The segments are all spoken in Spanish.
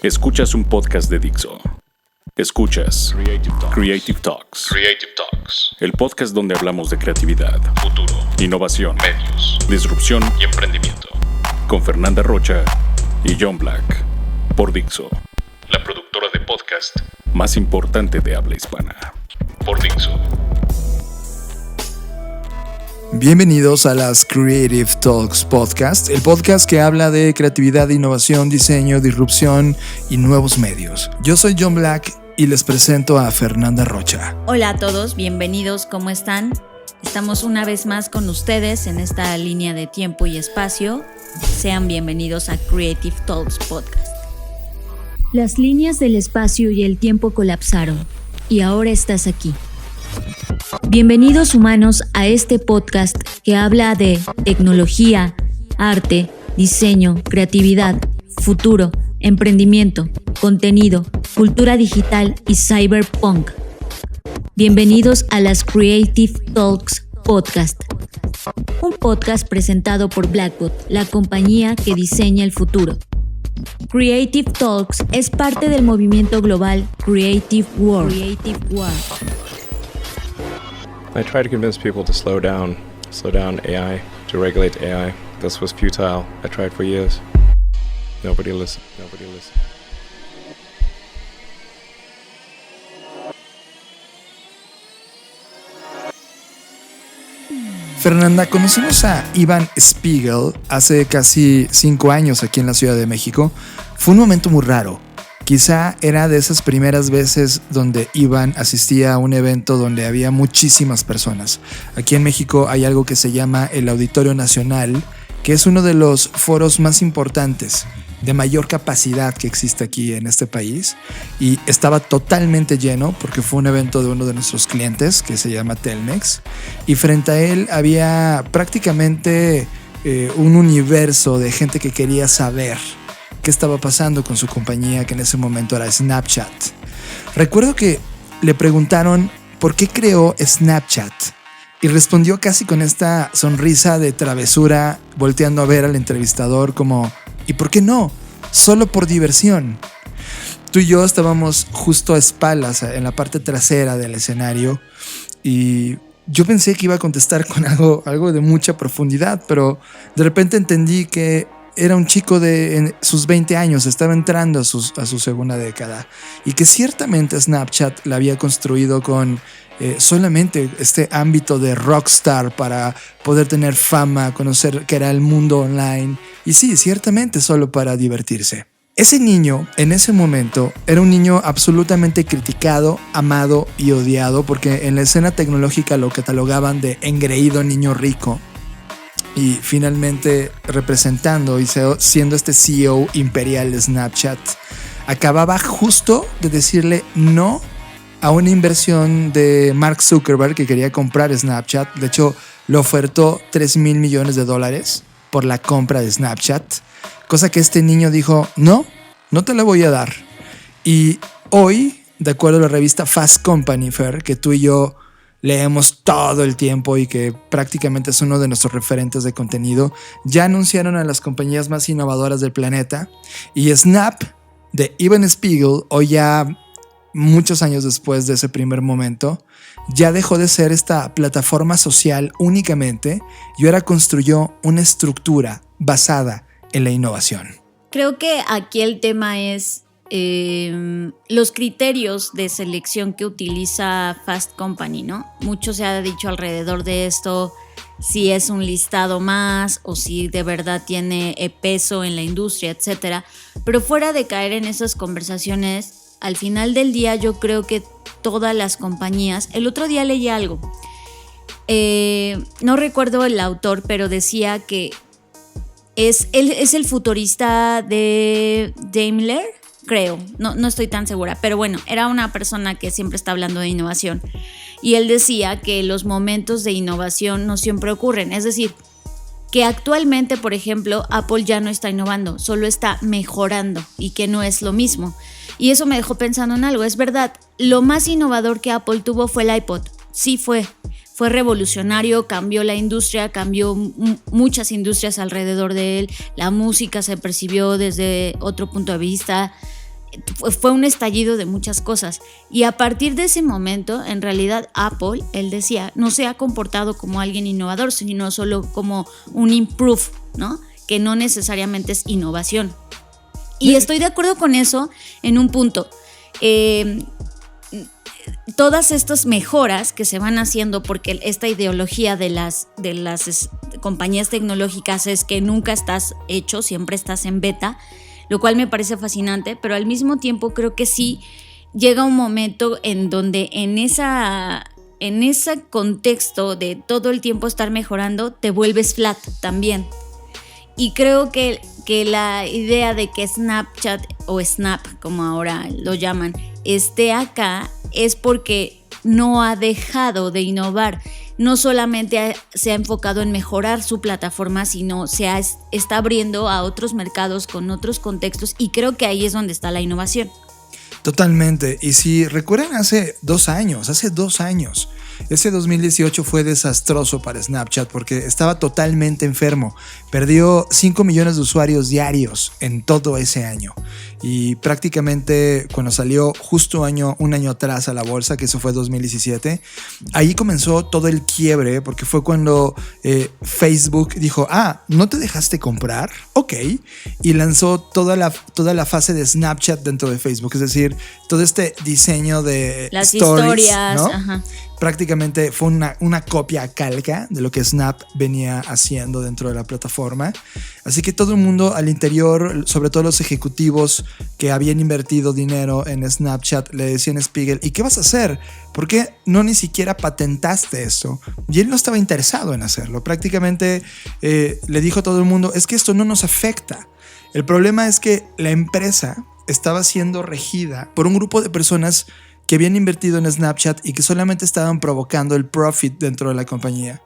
Escuchas un podcast de Dixo. Escuchas Creative Talks. El podcast donde hablamos de creatividad, futuro, innovación, medios, disrupción y emprendimiento. Con Fernanda Rocha y John Black. Por Dixo, la productora de podcast más importante de habla hispana. Por Dixo. Bienvenidos a las Creative Talks Podcast, el podcast que habla de creatividad, innovación, diseño, disrupción y nuevos medios. Yo soy John Black y les presento a Fernanda Rocha. Hola a todos, bienvenidos, ¿cómo están? Estamos una vez más con ustedes en esta línea de tiempo y espacio. Sean bienvenidos a Creative Talks Podcast. Las líneas del espacio y el tiempo colapsaron y ahora estás aquí. Bienvenidos humanos a este podcast que habla de tecnología, arte, diseño, creatividad, futuro, emprendimiento, contenido, cultura digital y cyberpunk. Bienvenidos a las Creative Talks Podcast, un podcast presentado por Blackbot, la compañía que diseña el futuro. Creative Talks es parte del movimiento global Creative World. I tried to convince people to slow down AI, to regulate AI. This was futile. I tried for years. Nobody listened. Fernanda, conocimos a Ivan Spiegel hace casi 5 años aquí en la Ciudad de México. Fue un momento muy raro. Quizá era de esas primeras veces donde Iván asistía a un evento donde había muchísimas personas. Aquí en México hay algo que se llama el Auditorio Nacional, que es uno de los foros más importantes, de mayor capacidad que existe aquí en este país. Y estaba totalmente lleno porque fue un evento de uno de nuestros clientes que se llama Telmex. Y frente a él había prácticamente un universo de gente que quería saber qué estaba pasando con su compañía, que en ese momento era Snapchat. Recuerdo que le preguntaron por qué creó Snapchat y respondió casi con esta sonrisa de travesura, volteando a ver al entrevistador como ¿y por qué no? Solo por diversión. Tú y yo estábamos justo a espaldas en la parte trasera del escenario y yo pensé que iba a contestar con algo de mucha profundidad, pero de repente entendí que era un chico de sus 20 años, estaba entrando a su segunda década y que ciertamente Snapchat la había construido con solamente este ámbito de rockstar para poder tener fama, conocer qué era el mundo online y sí, ciertamente solo para divertirse. Ese niño, en ese momento, era un niño absolutamente criticado, amado y odiado porque en la escena tecnológica lo catalogaban de engreído niño rico. Y finalmente representando y siendo este CEO imperial de Snapchat, acababa justo de decirle no a una inversión de Mark Zuckerberg que quería comprar Snapchat. De hecho, le ofertó $3,000 millones por la compra de Snapchat, cosa que este niño dijo, no te la voy a dar. Y hoy, de acuerdo a la revista Fast Company, Fer, que tú y yo leemos todo el tiempo y que prácticamente es uno de nuestros referentes de contenido, ya anunciaron a las compañías más innovadoras del planeta y Snap de Ivan Spiegel, hoy ya muchos años después de ese primer momento, ya dejó de ser esta plataforma social únicamente y ahora construyó una estructura basada en la innovación. Creo que aquí el tema es los criterios de selección que utiliza Fast Company, ¿no? Mucho se ha dicho alrededor de esto, si es un listado más o si de verdad tiene peso en la industria, etcétera. Pero fuera de caer en esas conversaciones, al final del día yo creo que todas las compañías, el otro día leí algo, no recuerdo el autor, pero decía que es el futurista de Daimler, creo, no estoy tan segura, pero bueno, era una persona que siempre está hablando de innovación y él decía que los momentos de innovación no siempre ocurren, es decir, que actualmente, por ejemplo, Apple ya no está innovando, solo está mejorando y que no es lo mismo. Y eso me dejó pensando en algo, es verdad, lo más innovador que Apple tuvo fue el iPod, sí fue revolucionario, cambió la industria, cambió muchas industrias alrededor de él, la música se percibió desde otro punto de vista, fue un estallido de muchas cosas. Y a partir de ese momento, en realidad Apple, él decía, no se ha comportado como alguien innovador, sino solo como un improve, ¿no? Que no necesariamente es innovación. Y estoy de acuerdo con eso en un punto. Todas estas mejoras que se van haciendo, porque esta ideología de las compañías tecnológicas es que nunca estás hecho, siempre estás en beta, lo cual me parece fascinante, pero al mismo tiempo creo que sí llega un momento en donde en ese contexto de todo el tiempo estar mejorando, te vuelves flat también. Y creo que la idea de que Snapchat o Snap, como ahora lo llaman, esté acá es porque no ha dejado de innovar. No solamente se ha enfocado en mejorar su plataforma, sino está abriendo a otros mercados con otros contextos, y creo que ahí es donde está la innovación. Totalmente. Y si recuerdan hace 2 años, ese 2018 fue desastroso para Snapchat porque estaba totalmente enfermo. Perdió 5 millones de usuarios diarios en todo ese año. Y prácticamente cuando salió justo un año atrás a la bolsa, que eso fue 2017, ahí comenzó todo el quiebre, porque fue cuando Facebook dijo, ¿no te dejaste comprar? Ok. Y lanzó toda la fase de Snapchat dentro de Facebook, es decir, todo este diseño de las stories, historias, ¿no? Ajá. Prácticamente fue una copia calca de lo que Snap venía haciendo dentro de la plataforma. Así que todo el mundo al interior, sobre todo los ejecutivos que habían invertido dinero en Snapchat, le decían a Spiegel, ¿y qué vas a hacer? ¿Por qué no ni siquiera patentaste esto? Y él no estaba interesado en hacerlo. Prácticamente le dijo a todo el mundo, es que esto no nos afecta. El problema es que la empresa estaba siendo regida por un grupo de personas que habían invertido en Snapchat y que solamente estaban provocando el profit dentro de la compañía.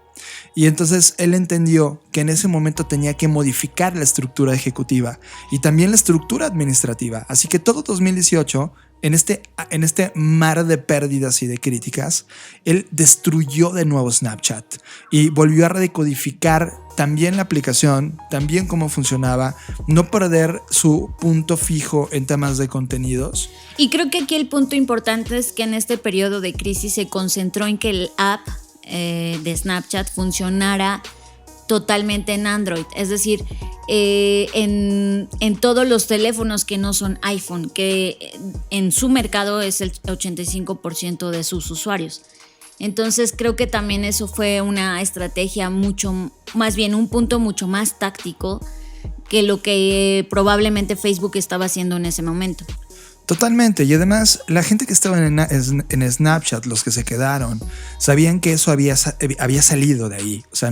Y entonces él entendió que en ese momento tenía que modificar la estructura ejecutiva y también la estructura administrativa. Así que todo 2018, en este mar de pérdidas y de críticas, él destruyó de nuevo Snapchat y volvió a redecodificar también la aplicación, también cómo funcionaba, no perder su punto fijo en temas de contenidos. Y creo que aquí el punto importante es que en este periodo de crisis se concentró en que el app de Snapchat funcionara totalmente en Android, es decir, en todos los teléfonos que no son iPhone, que en su mercado es el 85% de sus usuarios. Entonces creo que también eso fue una estrategia más bien un punto mucho más táctico que lo que probablemente Facebook estaba haciendo en ese momento. Totalmente, y además la gente que estaba en Snapchat, los que se quedaron, sabían que eso había salido de ahí. O sea,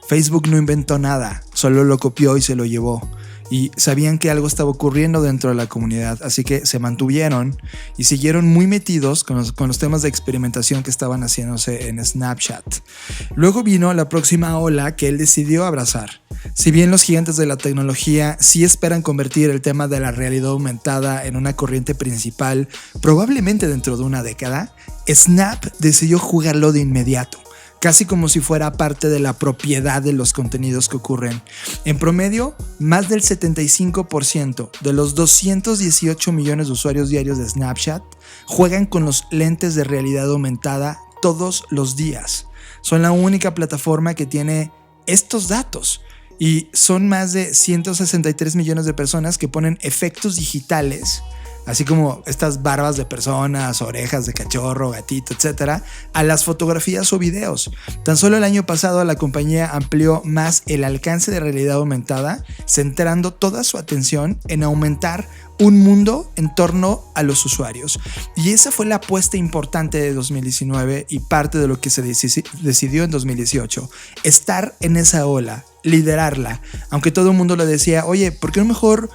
Facebook no inventó nada, solo lo copió y se lo llevó. Y sabían que algo estaba ocurriendo dentro de la comunidad, así que se mantuvieron y siguieron muy metidos con los temas de experimentación que estaban haciéndose en Snapchat. Luego vino la próxima ola que él decidió abrazar. Si bien los gigantes de la tecnología sí esperan convertir el tema de la realidad aumentada en una corriente principal, probablemente dentro de una década, Snap decidió jugarlo de inmediato, casi como si fuera parte de la propiedad de los contenidos que ocurren. En promedio, más del 75% de los 218 millones de usuarios diarios de Snapchat juegan con los lentes de realidad aumentada todos los días. Son la única plataforma que tiene estos datos. Y son más de 163 millones de personas que ponen efectos digitales, así como estas barbas de personas, orejas de cachorro, gatito, etcétera, a las fotografías o videos. Tan solo el año pasado la compañía amplió más el alcance de realidad aumentada, centrando toda su atención en aumentar un mundo en torno a los usuarios. Y esa fue la apuesta importante de 2019 y parte de lo que se decidió en 2018. Estar en esa ola, liderarla, aunque todo el mundo le decía, oye, ¿por qué no mejor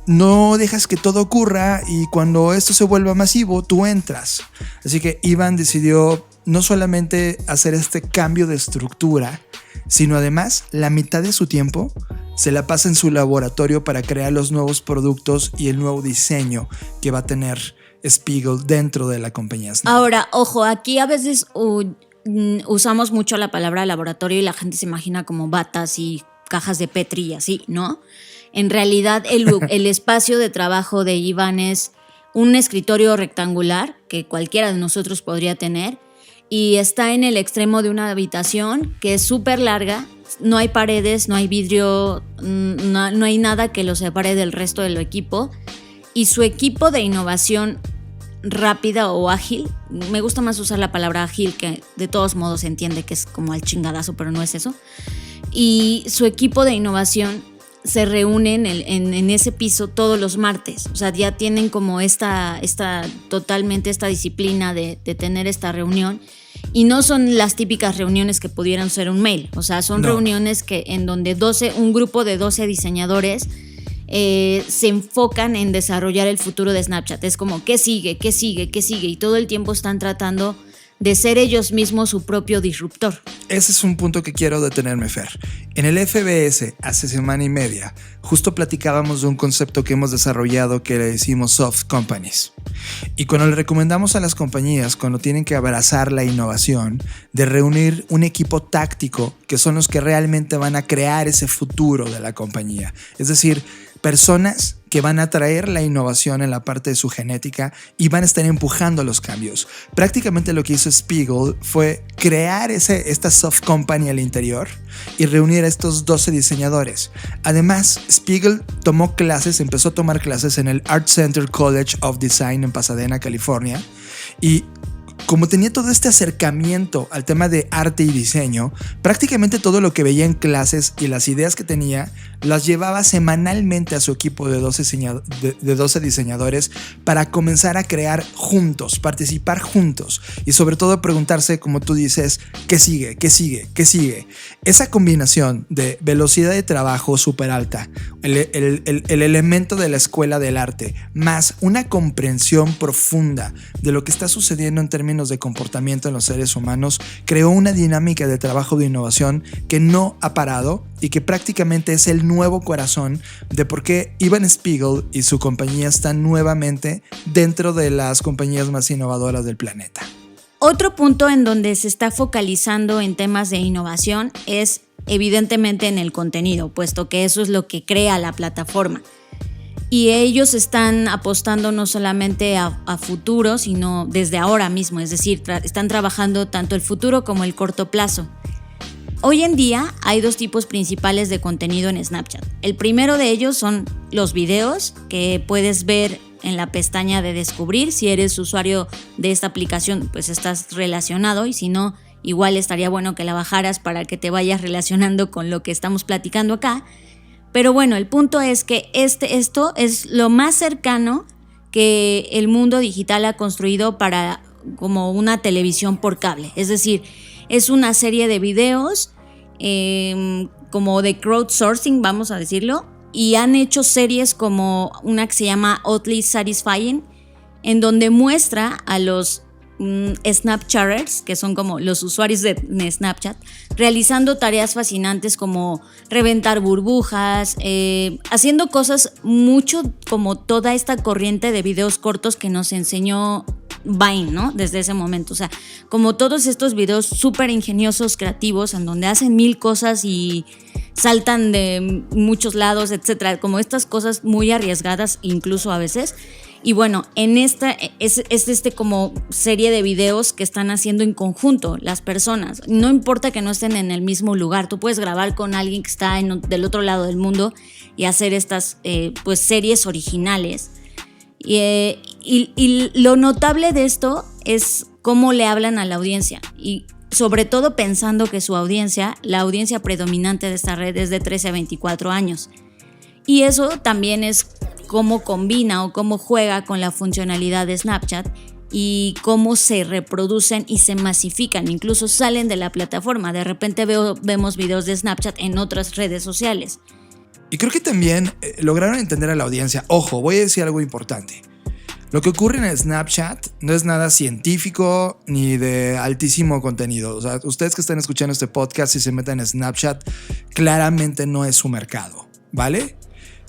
no dejas que todo ocurra y cuando esto se vuelva masivo, tú entras? Así que Ivan decidió no solamente hacer este cambio de estructura, sino además la mitad de su tiempo se la pasa en su laboratorio para crear los nuevos productos y el nuevo diseño que va a tener Spiegel dentro de la compañía Snap. Ahora, ojo, aquí a veces usamos mucho la palabra laboratorio y la gente se imagina como batas y cajas de Petri y así, ¿no? En realidad el espacio de trabajo de Ivan es un escritorio rectangular que cualquiera de nosotros podría tener y está en el extremo de una habitación que es súper larga, no hay paredes, no hay vidrio, no hay nada que lo separe del resto del equipo y su equipo de innovación rápida o ágil, me gusta más usar la palabra ágil que de todos modos se entiende que es como al chingadazo, pero no es eso, y su equipo de innovación se reúnen en ese piso todos los martes. O sea, ya tienen como totalmente esta disciplina de tener esta reunión. Y no son las típicas reuniones que pudieran ser un mail. O sea, son reuniones en donde un grupo de 12 diseñadores se enfocan en desarrollar el futuro de Snapchat. Es como, ¿qué sigue? ¿Qué sigue? ¿Qué sigue? Y todo el tiempo están tratando de ser ellos mismos su propio disruptor. Ese es un punto que quiero detenerme, Fer. En el FBS, hace semana y media, justo platicábamos de un concepto que hemos desarrollado que le decimos soft companies. Y cuando le recomendamos a las compañías, cuando tienen que abrazar la innovación, de reunir un equipo táctico que son los que realmente van a crear ese futuro de la compañía. Es decir, personas que van a traer la innovación en la parte de su genética y van a estar empujando los cambios. Prácticamente lo que hizo Spiegel fue crear esta soft company al interior y reunir a estos 12 diseñadores. Además, Spiegel empezó a tomar clases en el Art Center College of Design en Pasadena, California, y como tenía todo este acercamiento al tema de arte y diseño, prácticamente todo lo que veía en clases y las ideas que tenía las llevaba semanalmente a su equipo de 12 diseñadores para comenzar a crear juntos, participar juntos y sobre todo preguntarse, como tú dices, ¿qué sigue? ¿Qué sigue? ¿Qué sigue? Esa combinación de velocidad de trabajo súper alta, el elemento de la escuela del arte, más una comprensión profunda de lo que está sucediendo en términos de comportamiento en los seres humanos, creó una dinámica de trabajo de innovación que no ha parado y que prácticamente es el nuevo corazón de por qué Ivan Spiegel y su compañía están nuevamente dentro de las compañías más innovadoras del planeta. Otro punto en donde se está focalizando en temas de innovación es evidentemente en el contenido, puesto que eso es lo que crea la plataforma. Y ellos están apostando no solamente a futuro, sino desde ahora mismo, es decir, están trabajando tanto el futuro como el corto plazo. Hoy en día hay dos tipos principales de contenido en Snapchat. El primero de ellos son los videos que puedes ver en la pestaña de descubrir. Si eres usuario de esta aplicación, pues estás relacionado, y si no, igual estaría bueno que la bajaras para que te vayas relacionando con lo que estamos platicando acá. Pero bueno, el punto es que esto es lo más cercano que el mundo digital ha construido para como una televisión por cable. Es decir, es una serie de videos como de crowdsourcing, vamos a decirlo, y han hecho series como una que se llama Oddly Satisfying, en donde muestra a los Snapchatters, que son como los usuarios de Snapchat, realizando tareas fascinantes como reventar burbujas, haciendo cosas mucho como toda esta corriente de videos cortos que nos enseñó Vine, ¿no? Desde ese momento, o sea, como todos estos videos súper ingeniosos, creativos, en donde hacen mil cosas y saltan de muchos lados, etcétera, como estas cosas muy arriesgadas incluso a veces. Y bueno, en esta es como serie de videos que están haciendo en conjunto las personas. No importa que no estén en el mismo lugar, tú puedes grabar con alguien que está del otro lado del mundo y hacer estas pues series originales. Y lo notable de esto es cómo le hablan a la audiencia, y sobre todo pensando que la audiencia predominante de esta red es de 13 a 24 años. Y eso también es cómo combina o cómo juega con la funcionalidad de Snapchat y cómo se reproducen y se masifican, incluso salen de la plataforma. De repente vemos videos de Snapchat en otras redes sociales. Y creo que también lograron entender a la audiencia. Ojo, voy a decir algo importante. Lo que ocurre en Snapchat no es nada científico ni de altísimo contenido. O sea, ustedes que están escuchando este podcast y se meten en Snapchat, claramente no es su mercado, ¿vale?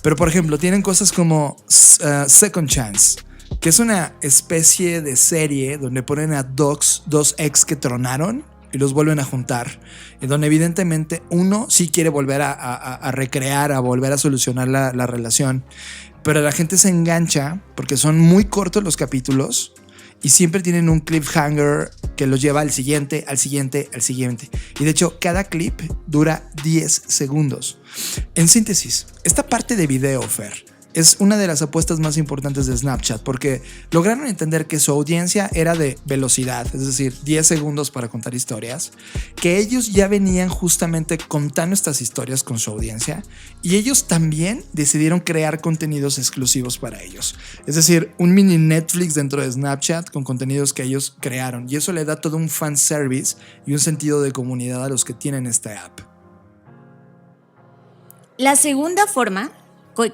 Pero por ejemplo, tienen cosas como Second Chance, que es una especie de serie donde ponen a dos ex que tronaron y los vuelven a juntar, en donde evidentemente uno sí quiere volver a recrear, a volver a solucionar la relación, pero la gente se engancha porque son muy cortos los capítulos y siempre tienen un cliffhanger que los lleva al siguiente, al siguiente, al siguiente. Y de hecho, cada clip dura 10 segundos. En síntesis, esta parte de video, Fer, es una de las apuestas más importantes de Snapchat porque lograron entender que su audiencia era de velocidad, es decir, 10 segundos para contar historias, que ellos ya venían justamente contando estas historias con su audiencia y ellos también decidieron crear contenidos exclusivos para ellos. Es decir, un mini Netflix dentro de Snapchat con contenidos que ellos crearon y eso le da todo un fan service y un sentido de comunidad a los que tienen esta app. La segunda forma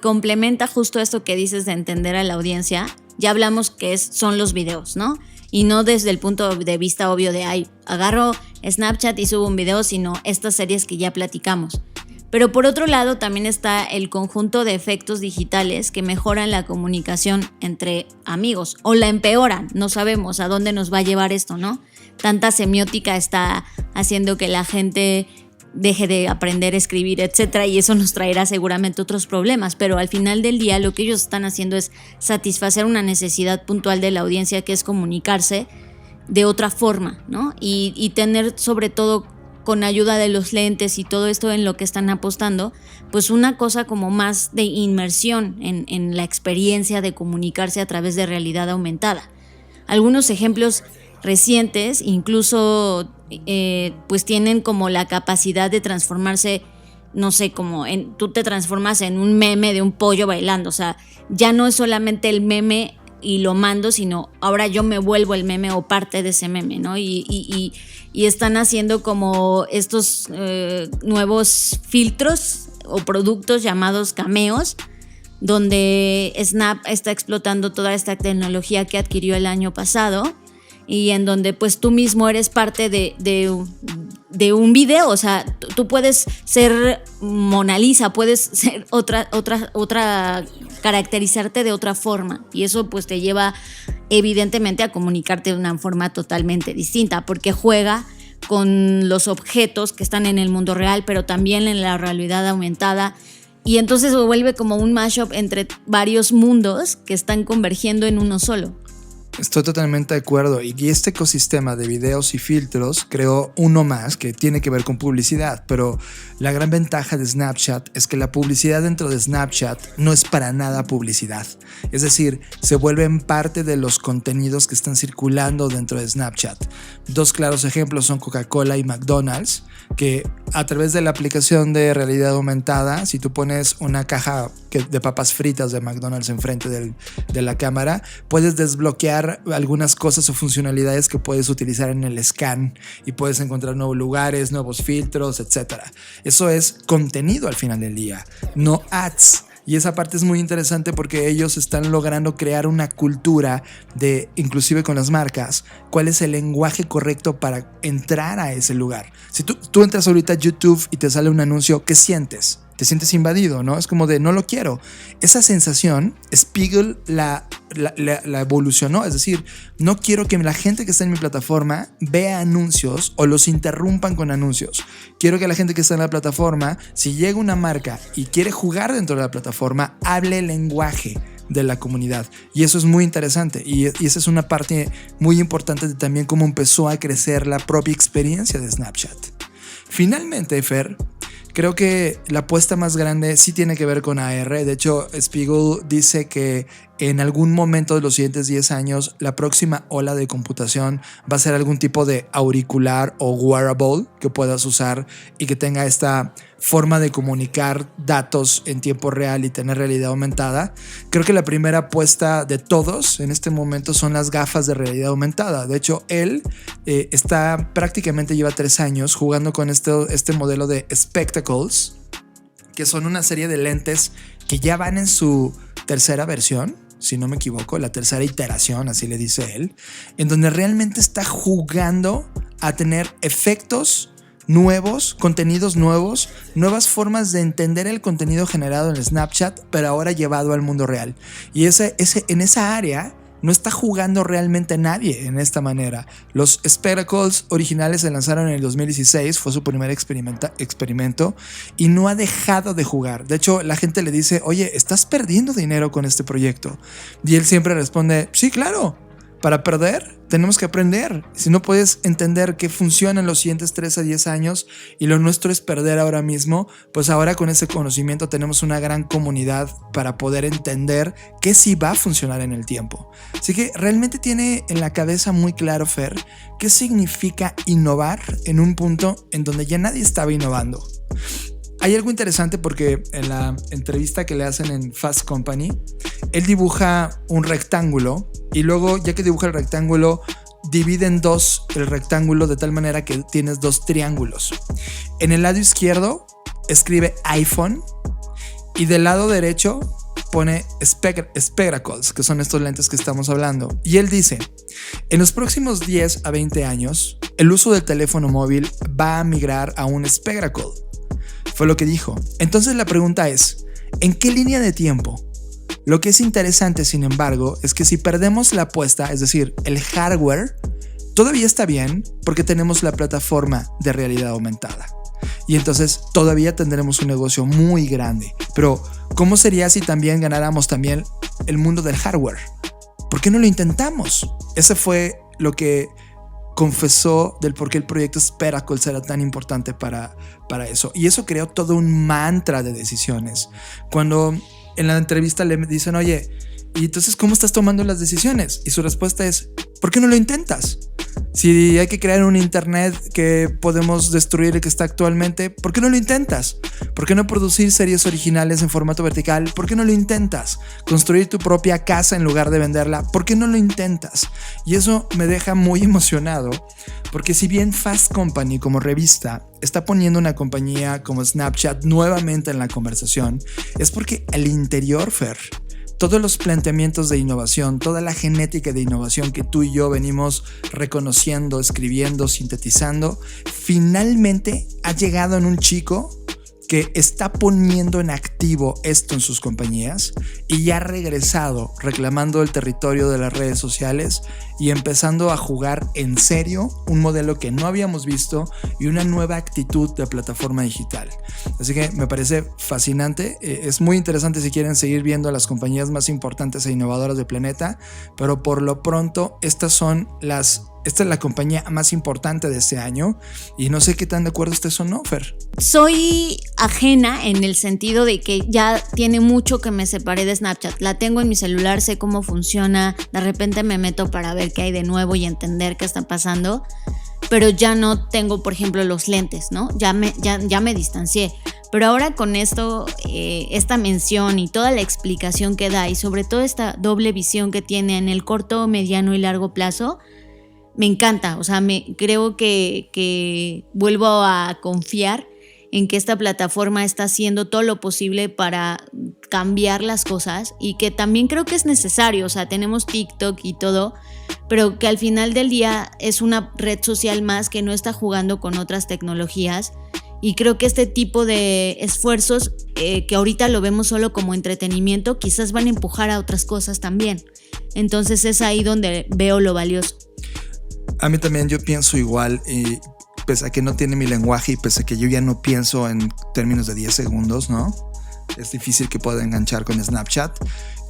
complementa justo esto que dices de entender a la audiencia. Ya hablamos que son los videos, ¿no? Y no desde el punto de vista obvio de, agarro Snapchat y subo un video, sino estas series que ya platicamos. Pero por otro lado también está el conjunto de efectos digitales que mejoran la comunicación entre amigos o la empeoran. No sabemos a dónde nos va a llevar esto, ¿no? Tanta semiótica está haciendo que la gente deje de aprender a escribir, etcétera, y eso nos traerá seguramente otros problemas, pero al final del día lo que ellos están haciendo es satisfacer una necesidad puntual de la audiencia, que es comunicarse de otra forma, ¿no? Y tener, sobre todo con ayuda de los lentes y todo esto en lo que están apostando, pues una cosa como más de inmersión en la experiencia de comunicarse a través de realidad aumentada. Algunos ejemplos recientes incluso pues tienen como la capacidad de transformarse, no sé, como tú te transformas en un meme de un pollo bailando, o sea, ya no es solamente el meme y lo mando, sino ahora yo me vuelvo el meme o parte de ese meme, ¿no? Y están haciendo como estos nuevos filtros o productos llamados cameos, donde Snap está explotando toda esta tecnología que adquirió el año pasado y en donde pues tú mismo eres parte de un video, o sea, tú puedes ser Mona Lisa, puedes ser otra, caracterizarte de otra forma, y eso pues te lleva evidentemente a comunicarte de una forma totalmente distinta, porque juega con los objetos que están en el mundo real, pero también en la realidad aumentada, y entonces se vuelve como un mashup entre varios mundos que están convergiendo en uno solo. Estoy totalmente de acuerdo, y este ecosistema de videos y filtros creó uno más que tiene que ver con publicidad, pero la gran ventaja de Snapchat es que la publicidad dentro de Snapchat no es para nada publicidad, es decir, se vuelven parte de los contenidos que están circulando dentro de Snapchat. Dos claros ejemplos son Coca-Cola y McDonald's, que a través de la aplicación de realidad aumentada, si tú pones una caja de papas fritas de McDonald's enfrente de la cámara, puedes desbloquear algunas cosas o funcionalidades que puedes utilizar en el scan y puedes encontrar nuevos lugares, nuevos filtros, etc. Eso es contenido al final del día, no ads. Y esa parte es muy interesante porque ellos están logrando crear una cultura de, inclusive con las marcas, cuál es el lenguaje correcto para entrar a ese lugar. Si tú entras ahorita a YouTube y te sale un anuncio, ¿qué sientes? Te sientes invadido, ¿no? Es como de no lo quiero. Esa sensación, Spiegel la evolucionó. Es decir, no quiero que la gente que está en mi plataforma vea anuncios o los interrumpan con anuncios. Quiero que la gente que está en la plataforma, si llega una marca y quiere jugar dentro de la plataforma, hable el lenguaje de la comunidad. Y eso es muy interesante. Y esa es una parte muy importante de también cómo empezó a crecer la propia experiencia de Snapchat. Finalmente, Fer, creo que la apuesta más grande sí tiene que ver con AR. De hecho, Spiegel dice que en algún momento de los siguientes 10 años, la próxima ola de computación va a ser algún tipo de auricular o wearable que puedas usar y que tenga esta forma de comunicar datos en tiempo real y tener realidad aumentada. Creo que la primera apuesta de todos en este momento son las gafas de realidad aumentada. De hecho, él prácticamente lleva 3 años jugando con este modelo de Spectacles, que son una serie de lentes que ya van en su tercera versión. si no me equivoco, la tercera iteración, así le dice él, en donde realmente está jugando a tener efectos nuevos, contenidos nuevos, nuevas formas de entender el contenido generado en Snapchat, pero ahora llevado al mundo real. Y en esa área no está jugando realmente nadie en esta manera. Los Spectacles originales se lanzaron en el 2016, fue su primer experimento y no ha dejado de jugar. De hecho, la gente le dice, oye, ¿estás perdiendo dinero con este proyecto? Y él siempre responde, sí, claro. Para perder, tenemos que aprender. Si no puedes entender qué funciona en los siguientes 3 a 10 años y lo nuestro es perder ahora mismo, pues ahora con ese conocimiento tenemos una gran comunidad para poder entender qué sí va a funcionar en el tiempo. Así que realmente tiene en la cabeza muy claro, Fer, qué significa innovar en un punto en donde ya nadie estaba innovando. Hay algo interesante porque en la entrevista que le hacen en Fast Company, él dibuja un rectángulo y luego, ya que dibuja el rectángulo, divide en dos el rectángulo de tal manera que tienes 2 triángulos. En el lado izquierdo escribe iPhone y del lado derecho pone Spectacles, que son estos lentes que estamos hablando. Y él dice, en los próximos 10 a 20 años, el uso del teléfono móvil va a migrar a un Spectacle. Fue lo que dijo. Entonces la pregunta es, ¿en qué línea de tiempo? Lo que es interesante, sin embargo, es que si perdemos la apuesta, es decir, el hardware, todavía está bien porque tenemos la plataforma de realidad aumentada. Y entonces todavía tendremos un negocio muy grande. Pero, ¿cómo sería si también ganáramos también el mundo del hardware? ¿Por qué no lo intentamos? Ese fue lo que confesó del por qué el proyecto Spectacles era tan importante para eso. Y eso creó todo un mantra de decisiones. Cuando en la entrevista le dicen, oye, ¿y entonces cómo estás tomando las decisiones? Y su respuesta es, ¿por qué no lo intentas? Si hay que crear un internet que podemos destruir el que está actualmente, ¿por qué no lo intentas? ¿Por qué no producir series originales en formato vertical? ¿Por qué no lo intentas? ¿Construir tu propia casa en lugar de venderla? ¿Por qué no lo intentas? Y eso me deja muy emocionado, porque si bien Fast Company como revista está poniendo una compañía como Snapchat nuevamente en la conversación, es porque al interior, Fer, todos los planteamientos de innovación, toda la genética de innovación que tú y yo venimos reconociendo, escribiendo, sintetizando, finalmente ha llegado en un chico que está poniendo en activo esto en sus compañías y ya ha regresado reclamando el territorio de las redes sociales y empezando a jugar en serio un modelo que no habíamos visto y una nueva actitud de plataforma digital. Así que me parece fascinante. Es muy interesante si quieren seguir viendo a las compañías más importantes e innovadoras del planeta, pero por lo pronto esta es la compañía más importante de este año y no sé qué tan de acuerdo estés o no, Fer. Soy ajena en el sentido de que ya tiene mucho que me separé de Snapchat. La tengo en mi celular, sé cómo funciona, de repente me meto para ver qué hay de nuevo y entender qué está pasando, pero ya no tengo, por ejemplo, los lentes, ¿no? Ya me distancié. Pero ahora con esto, esta mención y toda la explicación que da y sobre todo esta doble visión que tiene en el corto, mediano y largo plazo, me encanta. O sea, creo que vuelvo a confiar en que esta plataforma está haciendo todo lo posible para cambiar las cosas y que también creo que es necesario. O sea, tenemos TikTok y todo, pero que al final del día es una red social más que no está jugando con otras tecnologías. Y creo que este tipo de esfuerzos, que ahorita lo vemos solo como entretenimiento, quizás van a empujar a otras cosas también. Entonces es ahí donde veo lo valioso. A mí también, yo pienso igual, y pese a que no tiene mi lenguaje y pese a que yo ya no pienso en términos de 10 segundos, ¿no? Es difícil que pueda enganchar con Snapchat,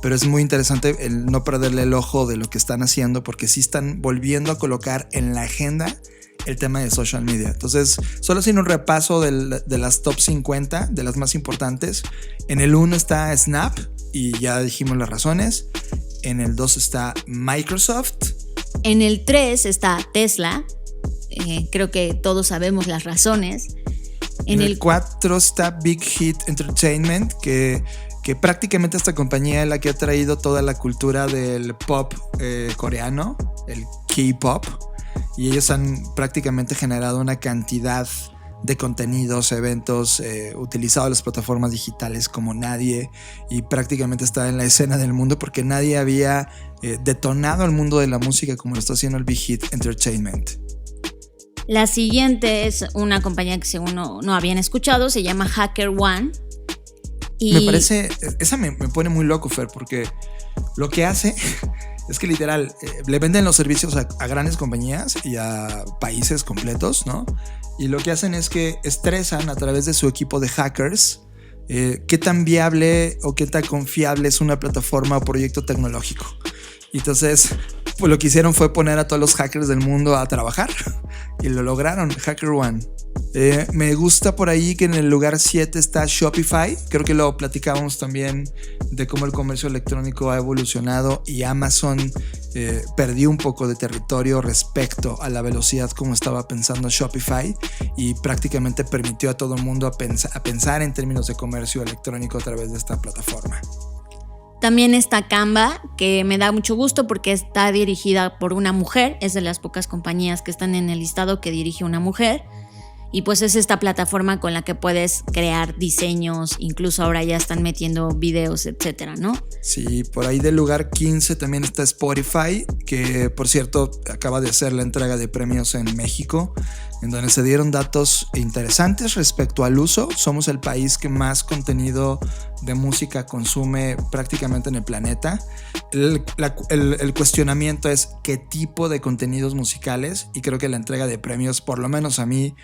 pero es muy interesante el no perderle el ojo de lo que están haciendo, porque sí están volviendo a colocar en la agenda el tema de social media. Entonces, solo haciendo un repaso de las top 50, de las más importantes. En el 1 está Snap, y ya dijimos las razones. En el 2 está Microsoft. En el 3 está Tesla. Creo que todos sabemos las razones. En el 4 está Big Hit Entertainment, que prácticamente esta compañía es la que ha traído toda la cultura del pop coreano, el K-pop. Y ellos han prácticamente generado una cantidad de contenidos, eventos, utilizado las plataformas digitales como nadie y prácticamente está en la escena del mundo porque nadie había detonado el mundo de la música como lo está haciendo el Big Hit Entertainment. La siguiente es una compañía que según no habían escuchado, se llama HackerOne. Y me parece, esa me pone muy loco, Fer, porque lo que hace es que literal le venden los servicios a grandes compañías y a países completos, ¿no? Y lo que hacen es que estresan a través de su equipo de hackers qué tan viable o qué tan confiable es una plataforma o proyecto tecnológico. Y entonces, pues lo que hicieron fue poner a todos los hackers del mundo a trabajar y lo lograron, HackerOne. Me gusta por ahí que en el lugar 7 está Shopify. Creo que lo platicábamos también de cómo el comercio electrónico ha evolucionado y Amazon perdió un poco de territorio respecto a la velocidad como estaba pensando Shopify y prácticamente permitió a todo el mundo a pensar en términos de comercio electrónico a través de esta plataforma. También está Canva, que me da mucho gusto porque está dirigida por una mujer. Es de las pocas compañías que están en el listado que dirige una mujer. Y pues es esta plataforma con la que puedes crear diseños, incluso ahora ya están metiendo videos, etcétera, ¿no? Sí, por ahí del lugar 15 también está Spotify, que por cierto acaba de hacer la entrega de premios en México, en donde se dieron datos interesantes respecto al uso. Somos el país que más contenido de música consume prácticamente en el planeta. El cuestionamiento es qué tipo de contenidos musicales, y creo que la entrega de premios, por lo menos a mí,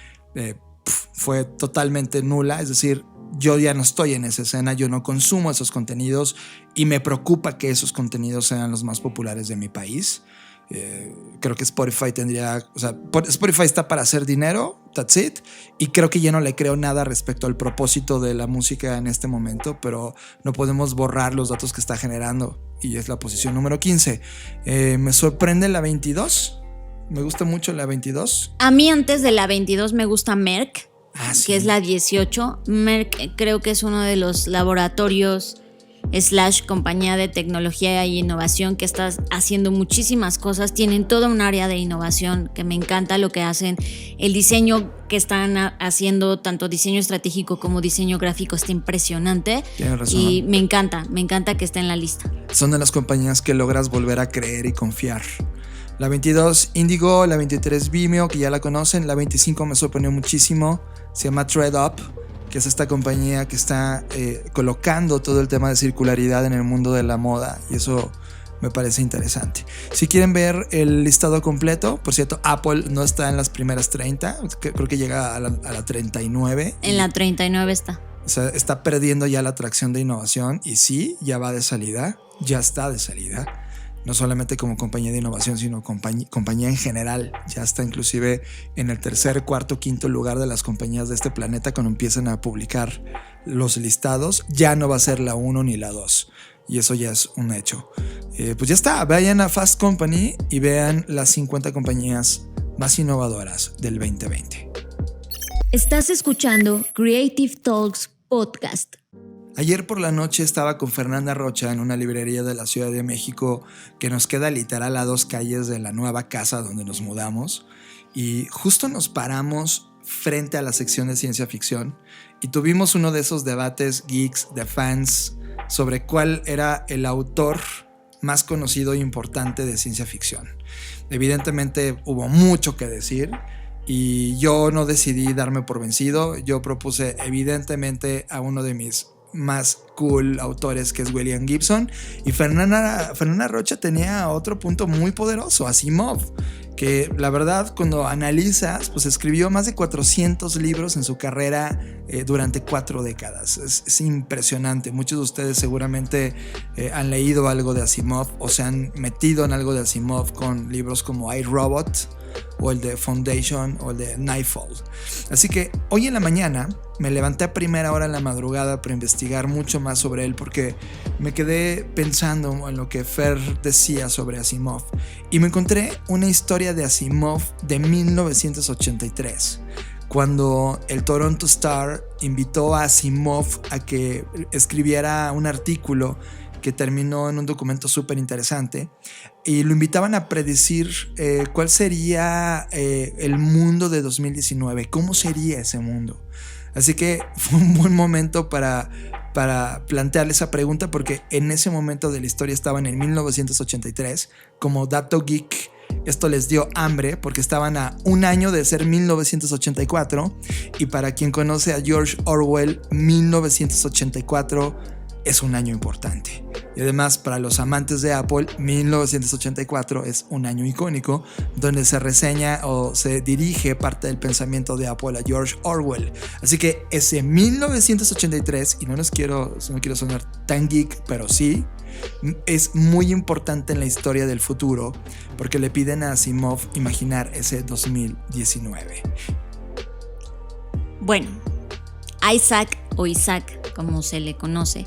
fue totalmente nula. Es decir, yo ya no estoy en esa escena, yo no consumo esos contenidos y me preocupa que esos contenidos sean los más populares de mi país. Creo que Spotify Spotify está para hacer dinero, that's it, y creo que ya no le creo nada respecto al propósito de la música en este momento, pero no podemos borrar los datos que está generando y es la posición número 15. Me sorprende la 22. Me gusta mucho la 22. A mí antes de la 22 me gusta Merck, sí, que es la 18. Merck creo que es uno de los laboratorios / compañía de tecnología y innovación que está haciendo muchísimas cosas. Tienen toda un área de innovación que me encanta lo que hacen. El diseño que están haciendo, tanto diseño estratégico como diseño gráfico, está impresionante. Tienes razón. Y me encanta que esté en la lista. Son de las compañías que logras volver a creer y confiar. La 22 Indigo, la 23 Vimeo, que ya la conocen. La 25 me sorprendió muchísimo, se llama ThreadUp, que es esta compañía que está colocando todo el tema de circularidad en el mundo de la moda, y eso me parece interesante. Si quieren ver el listado completo, por cierto, Apple no está en las primeras 30, creo que llega a la 39. En la 39 está. O sea, está perdiendo ya la atracción de innovación y sí, ya va de salida, ya está de salida. No solamente como compañía de innovación, sino compañía en general. Ya está inclusive en el tercer, cuarto, quinto lugar de las compañías de este planeta cuando empiezan a publicar los listados. Ya no va a ser la 1 ni la 2. Y eso ya es un hecho. Pues ya está. Vayan a Fast Company y vean las 50 compañías más innovadoras del 2020. Estás escuchando Creative Talks Podcast. Ayer por la noche estaba con Fernanda Rocha en una librería de la Ciudad de México que nos queda literal a 2 calles de la nueva casa donde nos mudamos, y justo nos paramos frente a la sección de ciencia ficción y tuvimos uno de esos debates geeks de fans sobre cuál era el autor más conocido e importante de ciencia ficción. Evidentemente hubo mucho que decir y yo no decidí darme por vencido. Yo propuse evidentemente a uno de mis más cool autores, que es William Gibson, y Fernanda Rocha tenía otro punto muy poderoso, Asimov, que la verdad cuando analizas, pues escribió más de 400 libros en su carrera durante 4 décadas. Es impresionante. Muchos de ustedes seguramente han leído algo de Asimov o se han metido en algo de Asimov con libros como iRobot o el de Foundation o el de Nightfall. Así que hoy en la mañana me levanté a primera hora en la madrugada para investigar mucho más sobre él, porque me quedé pensando en lo que Fer decía sobre Asimov y me encontré una historia de Asimov de 1983, cuando el Toronto Star invitó a Asimov a que escribiera un artículo que terminó en un documento súper interesante, y lo invitaban a predecir cuál sería el mundo de 2019, cómo sería ese mundo. Así que fue un buen momento para plantearle esa pregunta, porque en ese momento de la historia estaban en 1983. Como dato geek, esto les dio hambre porque estaban a un año de ser 1984, y para quien conoce a George Orwell, 1984 es un año importante. Y además, para los amantes de Apple, 1984 es un año icónico, donde se reseña o se dirige parte del pensamiento de Apple a George Orwell. Así que ese 1983, y no quiero sonar tan geek, pero sí, es muy importante en la historia del futuro, porque le piden a Asimov imaginar ese 2019. Bueno, Isaac, o Isaac, como se le conoce,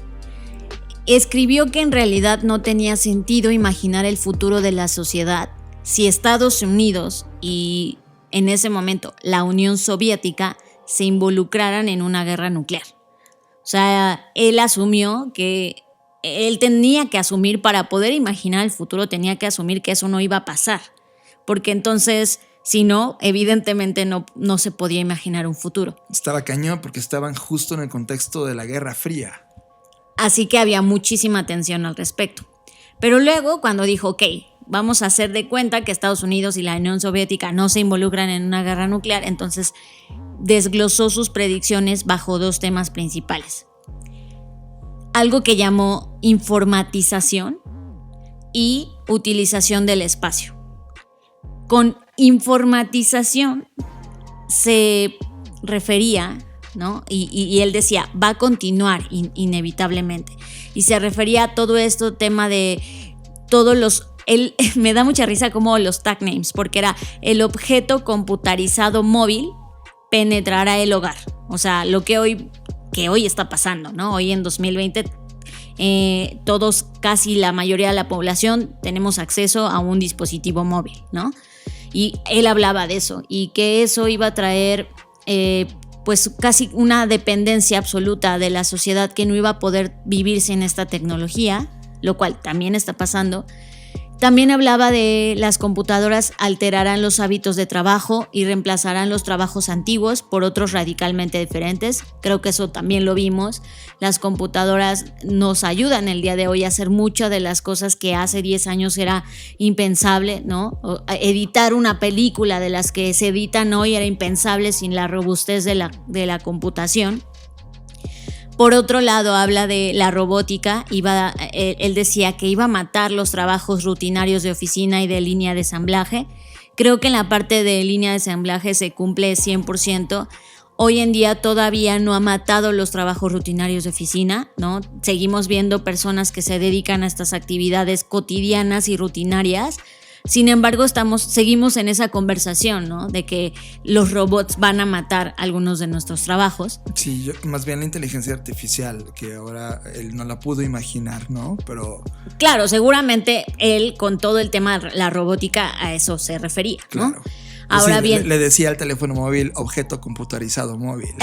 escribió que en realidad no tenía sentido imaginar el futuro de la sociedad si Estados Unidos y, en ese momento, la Unión Soviética se involucraran en una guerra nuclear. O sea, él asumió que él tenía que asumir, para poder imaginar el futuro, tenía que asumir que eso no iba a pasar, porque entonces, si no, evidentemente no se podía imaginar un futuro. Estaba cañón porque estaban justo en el contexto de la Guerra Fría. Así que había muchísima tensión al respecto. Pero luego, cuando dijo, ok, vamos a hacer de cuenta que Estados Unidos y la Unión Soviética no se involucran en una guerra nuclear, entonces desglosó sus predicciones bajo 2 temas principales. Algo que llamó informatización y utilización del espacio. Con informatización se refería, ¿no? Y él decía, va a continuar inevitablemente. Y se refería a todo esto, tema de todos los... Él me da mucha risa como los tag names, porque era el objeto computarizado móvil penetrará el hogar. O sea, lo que hoy está pasando, ¿no? Hoy en 2020 todos, casi la mayoría de la población, tenemos acceso a un dispositivo móvil, ¿no? Y él hablaba de eso, y que eso iba a traer pues casi una dependencia absoluta de la sociedad, que no iba a poder vivir sin esta tecnología, lo cual también está pasando. También hablaba de las computadoras alterarán los hábitos de trabajo y reemplazarán los trabajos antiguos por otros radicalmente diferentes. Creo que eso también lo vimos. Las computadoras nos ayudan el día de hoy a hacer muchas de las cosas que hace 10 años era impensable, ¿no? Editar una película de las que se editan hoy era impensable sin la robustez de la computación. Por otro lado, habla de la robótica. Él decía que iba a matar los trabajos rutinarios de oficina y de línea de ensamblaje. Creo que en la parte de línea de ensamblaje se cumple 100%. Hoy en día todavía no ha matado los trabajos rutinarios de oficina, ¿no? Seguimos viendo personas que se dedican a estas actividades cotidianas y rutinarias. Sin embargo, seguimos en esa conversación, ¿no? De que los robots van a matar algunos de nuestros trabajos. Sí, más bien la inteligencia artificial, que ahora él no la pudo imaginar, ¿no? Pero... Claro, seguramente él, con todo el tema de la robótica, a eso se refería, ¿no? Claro. Ahora sí, bien, le decía al teléfono móvil, objeto computarizado móvil.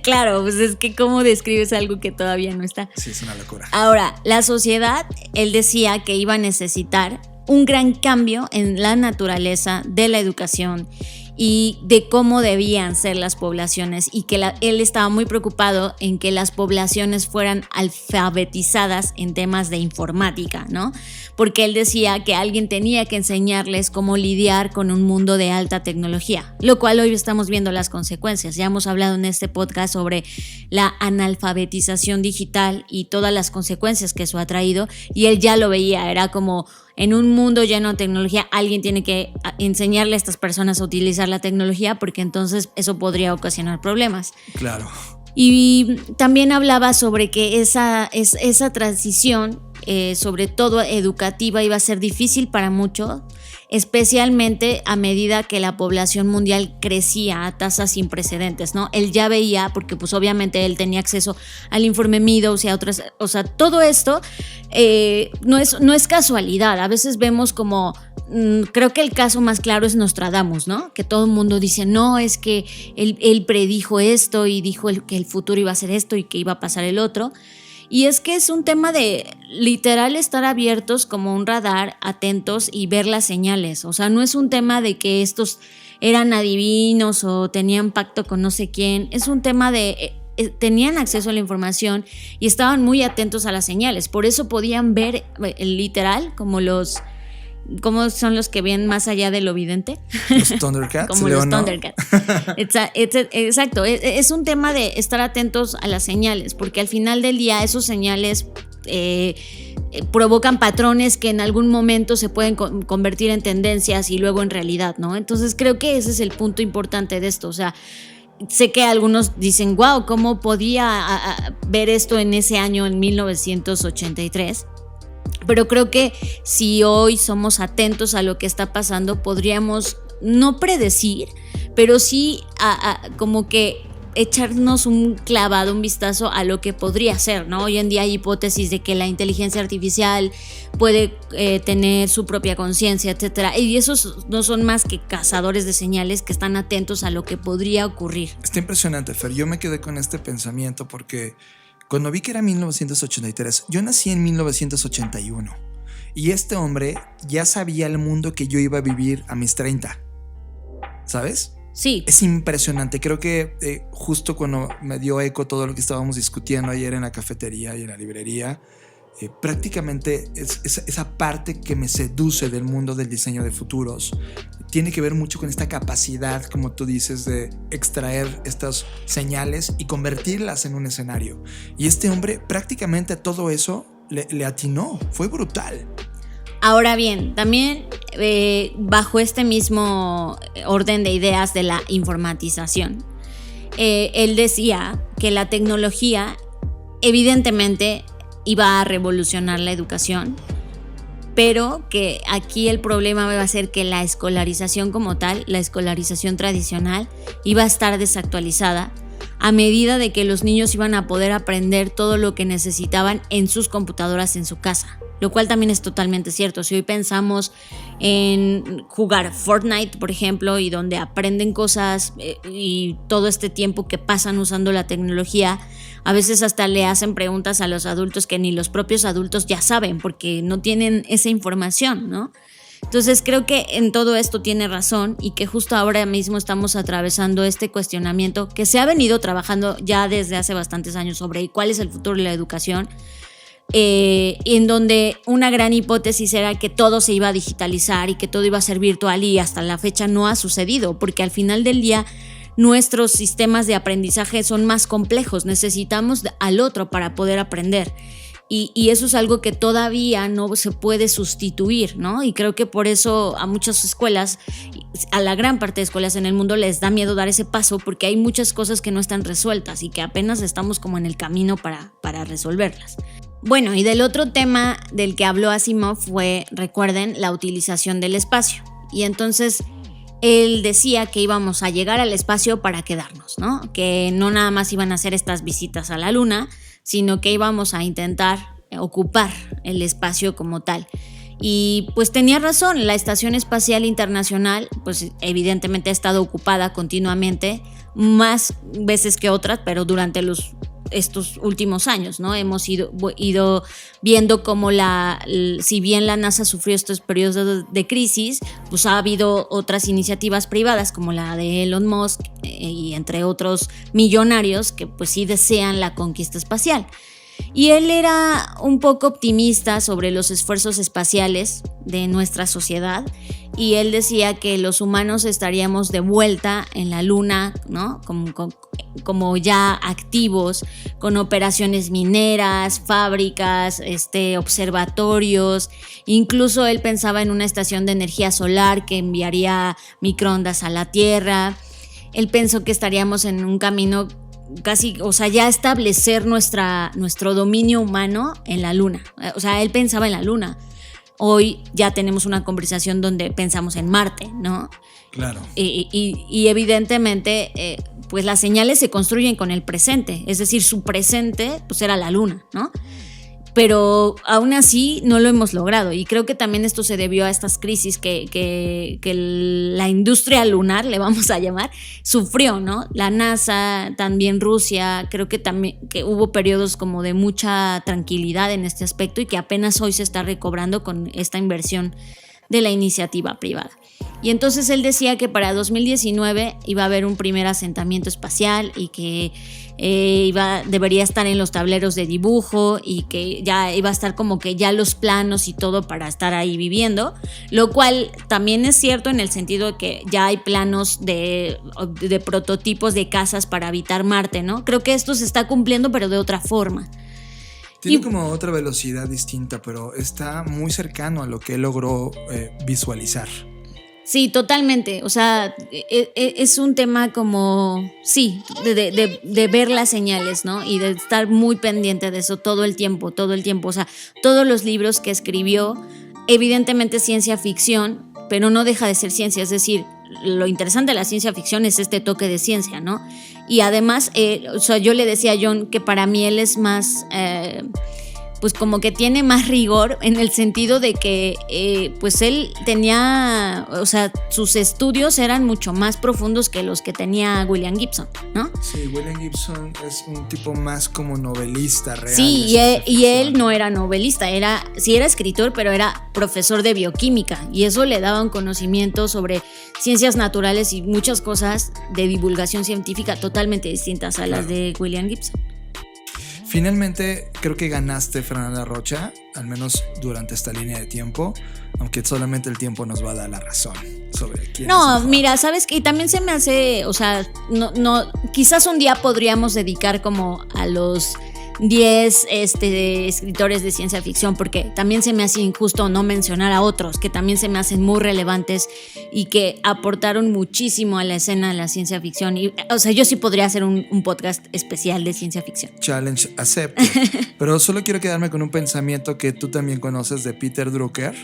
Claro, pues es que ¿cómo describes algo que todavía no está? Sí, es una locura. Ahora, la sociedad, él decía que iba a necesitar un gran cambio en la naturaleza de la educación y de cómo debían ser las poblaciones, y que él estaba muy preocupado en que las poblaciones fueran alfabetizadas en temas de informática, ¿no? Porque él decía que alguien tenía que enseñarles cómo lidiar con un mundo de alta tecnología, lo cual hoy estamos viendo las consecuencias. Ya hemos hablado en este podcast sobre la analfabetización digital y todas las consecuencias que eso ha traído, y él ya lo veía, era como... En un mundo lleno de tecnología, alguien tiene que enseñarle a estas personas a utilizar la tecnología, porque entonces eso podría ocasionar problemas. Claro. Y también hablaba sobre que esa transición, sobre todo educativa, iba a ser difícil para muchos, especialmente a medida que la población mundial crecía a tasas sin precedentes, ¿no? Él ya veía, porque pues obviamente él tenía acceso al informe Meadows y a otras, o sea, todo esto no es casualidad. A veces vemos como, creo que el caso más claro es Nostradamus, ¿no? Que todo el mundo dice, no, es que él predijo esto y dijo que el futuro iba a ser esto y que iba a pasar el otro. Y es que es un tema de literal estar abiertos como un radar, atentos y ver las señales. O sea, no es un tema de que estos eran adivinos o tenían pacto con no sé quién. Es un tema de tenían acceso a la información y estaban muy atentos a las señales. Por eso podían ver literal ¿cómo son los que ven más allá de lo evidente? Los Thundercats. Como los Thundercats. Exacto. Es un tema de estar atentos a las señales, porque al final del día esos señales provocan patrones que en algún momento se pueden convertir en tendencias y luego en realidad, ¿no? Entonces creo que ese es el punto importante de esto. O sea, sé que algunos dicen, wow, ¿cómo podía ver esto en ese año, en 1983? Pero creo que si hoy somos atentos a lo que está pasando, podríamos no predecir, pero sí como que echarnos un clavado, un vistazo a lo que podría ser, ¿no? Hoy en día hay hipótesis de que la inteligencia artificial puede tener su propia conciencia, etcétera. Y esos no son más que cazadores de señales que están atentos a lo que podría ocurrir. Está impresionante, Fer. Yo me quedé con este pensamiento porque cuando vi que era 1983, yo nací en 1981 y este hombre ya sabía el mundo que yo iba a vivir a mis 30, ¿sabes? Sí. Es impresionante. Creo que justo cuando me dio eco todo lo que estábamos discutiendo ayer en la cafetería y en la librería, prácticamente esa parte que me seduce del mundo del diseño de futuros tiene que ver mucho con esta capacidad, como tú dices, de extraer estas señales y convertirlas en un escenario. Y este hombre prácticamente todo eso le atinó. Fue brutal. Ahora bien, también bajo este mismo orden de ideas de la informatización, él decía que la tecnología evidentemente iba a revolucionar la educación, pero que aquí el problema va a ser que la escolarización como tal, la escolarización tradicional, iba a estar desactualizada a medida de que los niños iban a poder aprender todo lo que necesitaban en sus computadoras en su casa. Lo cual también es totalmente cierto. Si hoy pensamos en jugar Fortnite, por ejemplo, y donde aprenden cosas y todo este tiempo que pasan usando la tecnología, a veces hasta le hacen preguntas a los adultos que ni los propios adultos ya saben porque no tienen esa información, ¿no? Entonces creo que en todo esto tiene razón y que justo ahora mismo estamos atravesando este cuestionamiento que se ha venido trabajando ya desde hace bastantes años sobre cuál es el futuro de la educación. En donde una gran hipótesis era que todo se iba a digitalizar y que todo iba a ser virtual, y hasta la fecha no ha sucedido, porque al final del día nuestros sistemas de aprendizaje son más complejos, necesitamos al otro para poder aprender, y eso es algo que todavía no se puede sustituir, ¿no? Y creo que por eso a muchas escuelas, a la gran parte de escuelas en el mundo les da miedo dar ese paso, porque hay muchas cosas que no están resueltas y que apenas estamos como en el camino para resolverlas. Bueno, y del otro tema del que habló Asimov fue, recuerden, la utilización del espacio. Y entonces él decía que íbamos a llegar al espacio para quedarnos, ¿no? Que no nada más iban a hacer estas visitas a la luna, sino que íbamos a intentar ocupar el espacio como tal. Y pues tenía razón, la Estación Espacial Internacional pues evidentemente ha estado ocupada continuamente, más veces que otras, pero durante estos últimos años, ¿no? Hemos ido viendo cómo si bien la NASA sufrió estos periodos de crisis, pues ha habido otras iniciativas privadas como la de Elon Musk y entre otros millonarios que pues sí desean la conquista espacial. Y él era un poco optimista sobre los esfuerzos espaciales de nuestra sociedad, y él decía que los humanos estaríamos de vuelta en la luna, ¿no? Como ya activos, con operaciones mineras, fábricas, observatorios. Incluso él pensaba en una estación de energía solar que enviaría microondas a la Tierra. Él pensó que estaríamos en un camino casi, o sea, ya establecer nuestro dominio humano en la luna. O sea, él pensaba en la luna. Hoy ya tenemos una conversación donde pensamos en Marte, ¿no? Claro. Y evidentemente, pues las señales se construyen con el presente. Es decir, su presente, pues era la luna, ¿no? pero aún así no lo hemos logrado, y creo que también esto se debió a estas crisis que la industria lunar, le vamos a llamar, sufrió, ¿no? La NASA, también Rusia, creo que también que hubo periodos como de mucha tranquilidad en este aspecto y que apenas hoy se está recobrando con esta inversión de la iniciativa privada. Y entonces él decía que para 2019 iba a haber un primer asentamiento espacial y que debería estar en los tableros de dibujo y que ya iba a estar como que ya los planos y todo para estar ahí viviendo, lo cual también es cierto en el sentido de que ya hay planos de prototipos de casas para habitar Marte, ¿no? Creo que esto se está cumpliendo, pero de otra forma. Tiene como otra velocidad distinta, pero está muy cercano a lo que él logró visualizar. Sí, totalmente. O sea, es un tema como, sí, de ver las señales, ¿no? Y de estar muy pendiente de eso todo el tiempo. O sea, todos los libros que escribió, evidentemente ciencia ficción, pero no deja de ser ciencia. Es decir, lo interesante de la ciencia ficción es este toque de ciencia, ¿no? Y además, o sea, yo le decía a John que para mí él es más... pues como que tiene más rigor en el sentido de que pues él tenía, o sea, sus estudios eran mucho más profundos que los que tenía William Gibson, ¿no? Sí, William Gibson es un tipo más como novelista real. Sí, y él no era novelista, sí era escritor, pero era profesor de bioquímica, y eso le daba un conocimiento sobre ciencias naturales y muchas cosas de divulgación científica totalmente distintas a las de William Gibson. Finalmente, creo que ganaste, Fernanda Rocha, al menos durante esta línea de tiempo, aunque solamente el tiempo nos va a dar la razón sobre quién es mejor. Mira, sabes que también se me hace, o sea, no, quizás un día podríamos dedicar como a los 10 escritores de ciencia ficción, porque también se me hace injusto no mencionar a otros que también se me hacen muy relevantes y que aportaron muchísimo a la escena de la ciencia ficción. Y, o sea, yo sí podría hacer un podcast especial de ciencia ficción. Challenge acepto. Pero solo quiero quedarme con un pensamiento que tú también conoces de Peter Drucker,